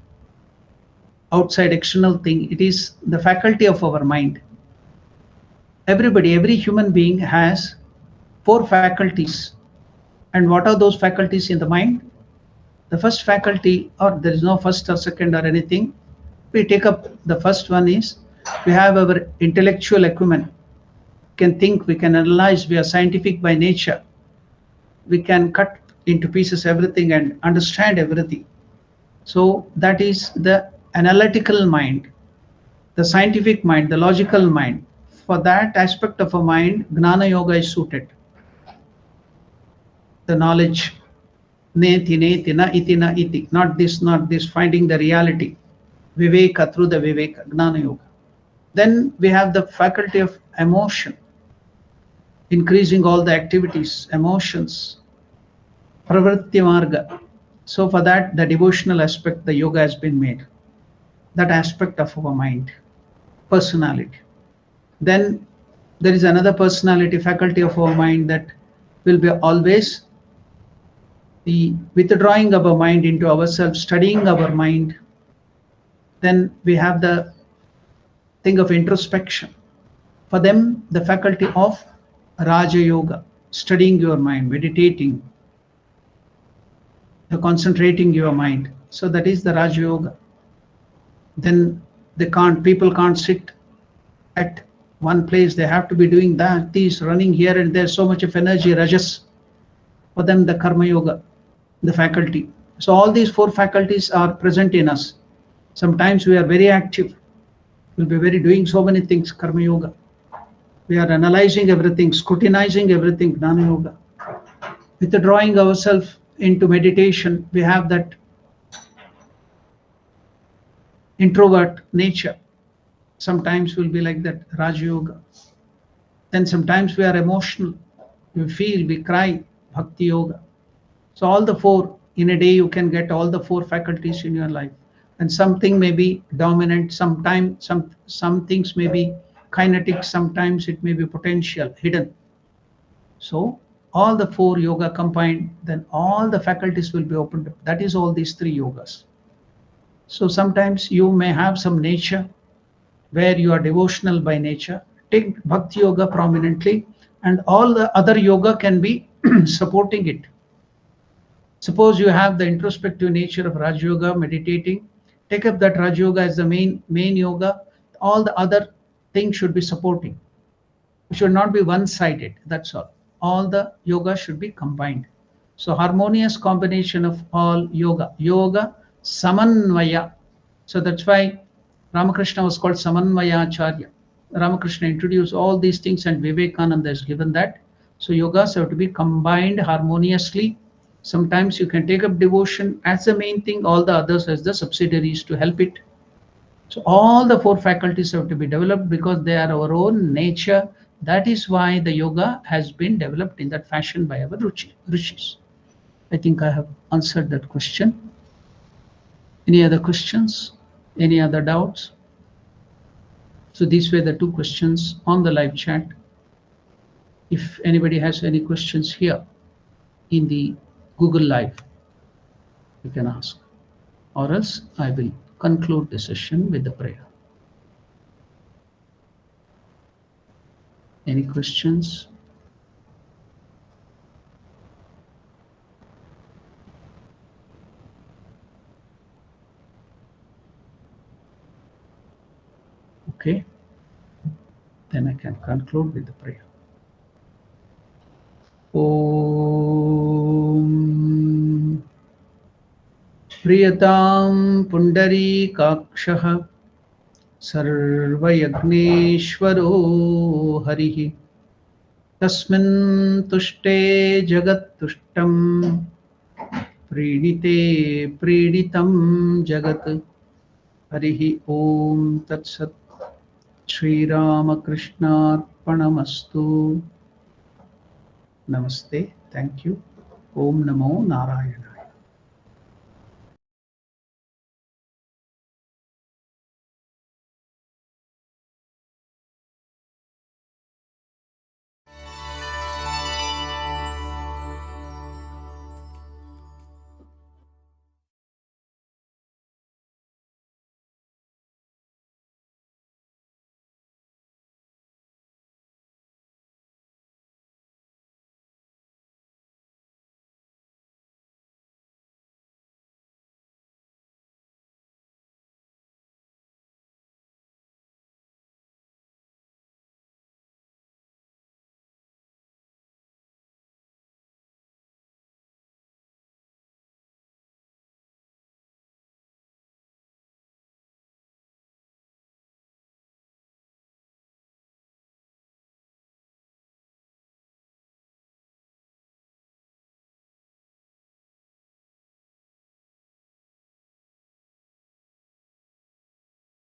outside external thing. It is the faculty of our mind. Everybody, every human being has 4 faculties. And what are those faculties in the mind? The first faculty, or there is no first or second or anything. We take up the first one is we have our intellectual acumen. We can think, we can analyze, we are scientific by nature. We can cut into pieces everything and understand everything. So that is the analytical mind, the scientific mind, the logical mind. For that aspect of a mind, Gnana Yoga is suited. The knowledge, neti neti na iti na iti, not this, finding the reality. Viveka, through the Viveka, Gnana Yoga. Then we have the faculty of emotion, increasing all the activities, emotions, Pravritti Marga. So for that, the devotional aspect, the yoga has been made. That aspect of our mind, personality. Then there is another personality, faculty of our mind that will be always the withdrawing of our mind into ourselves, studying our mind. Then we have the thing of introspection. For them, the faculty of Raja Yoga, studying your mind, meditating, concentrating your mind. So that is the Raja Yoga. Then people can't sit at one place. They have to be doing that, this, running here and there, so much of energy, Rajas. For them, the Karma Yoga, the faculty. So all these 4 faculties are present in us. Sometimes we are very active. We'll be doing so many things, Karma Yoga. We are analyzing everything, scrutinizing everything, Gnana Yoga. Withdrawing ourselves into meditation, we have that introvert nature. Sometimes we'll be like that, Raj Yoga. Then sometimes we are emotional. We feel, we cry, Bhakti Yoga. So all the 4, in a day you can get all the 4 faculties in your life. And something may be dominant, sometimes some things may be kinetic, sometimes it may be potential, hidden. So all the 4 yoga combined, then all the faculties will be opened up. That is all these 3 yogas. So sometimes you may have some nature where you are devotional by nature. Take Bhakti Yoga prominently, and all the other yoga can be supporting it. Suppose you have the introspective nature of Raj Yoga, meditating, take up that Raj Yoga as the main yoga. All the other things should be supporting. It should not be one-sided, that's all. All the yoga should be combined. So harmonious combination of all yoga. Yoga Samanvaya. So that's why Ramakrishna was called Samanvaya Acharya. Ramakrishna introduced all these things and Vivekananda has given that. So yogas have to be combined harmoniously. Sometimes you can take up devotion as the main thing, all the others as the subsidiaries to help it. So all the 4 faculties have to be developed because they are our own nature. That is why the yoga has been developed in that fashion by our rishis. I think I have answered that question. Any other questions? Any other doubts? So these were the two questions on the live chat. If anybody has any questions here in the Google Live, you can ask, or else I will conclude the session with the prayer. Any questions? Okay, then I can conclude with the prayer. Om Priyatam Pundarikakshaha Sarvayagneswaro Harihi Tasmin Tushte Jagat Tushtam Prinite Prinitam Jagat Harihi Om Tatsat Sri Ramakrishna Arpanamastu. Namaste. Thank you. Om Namo Narayana.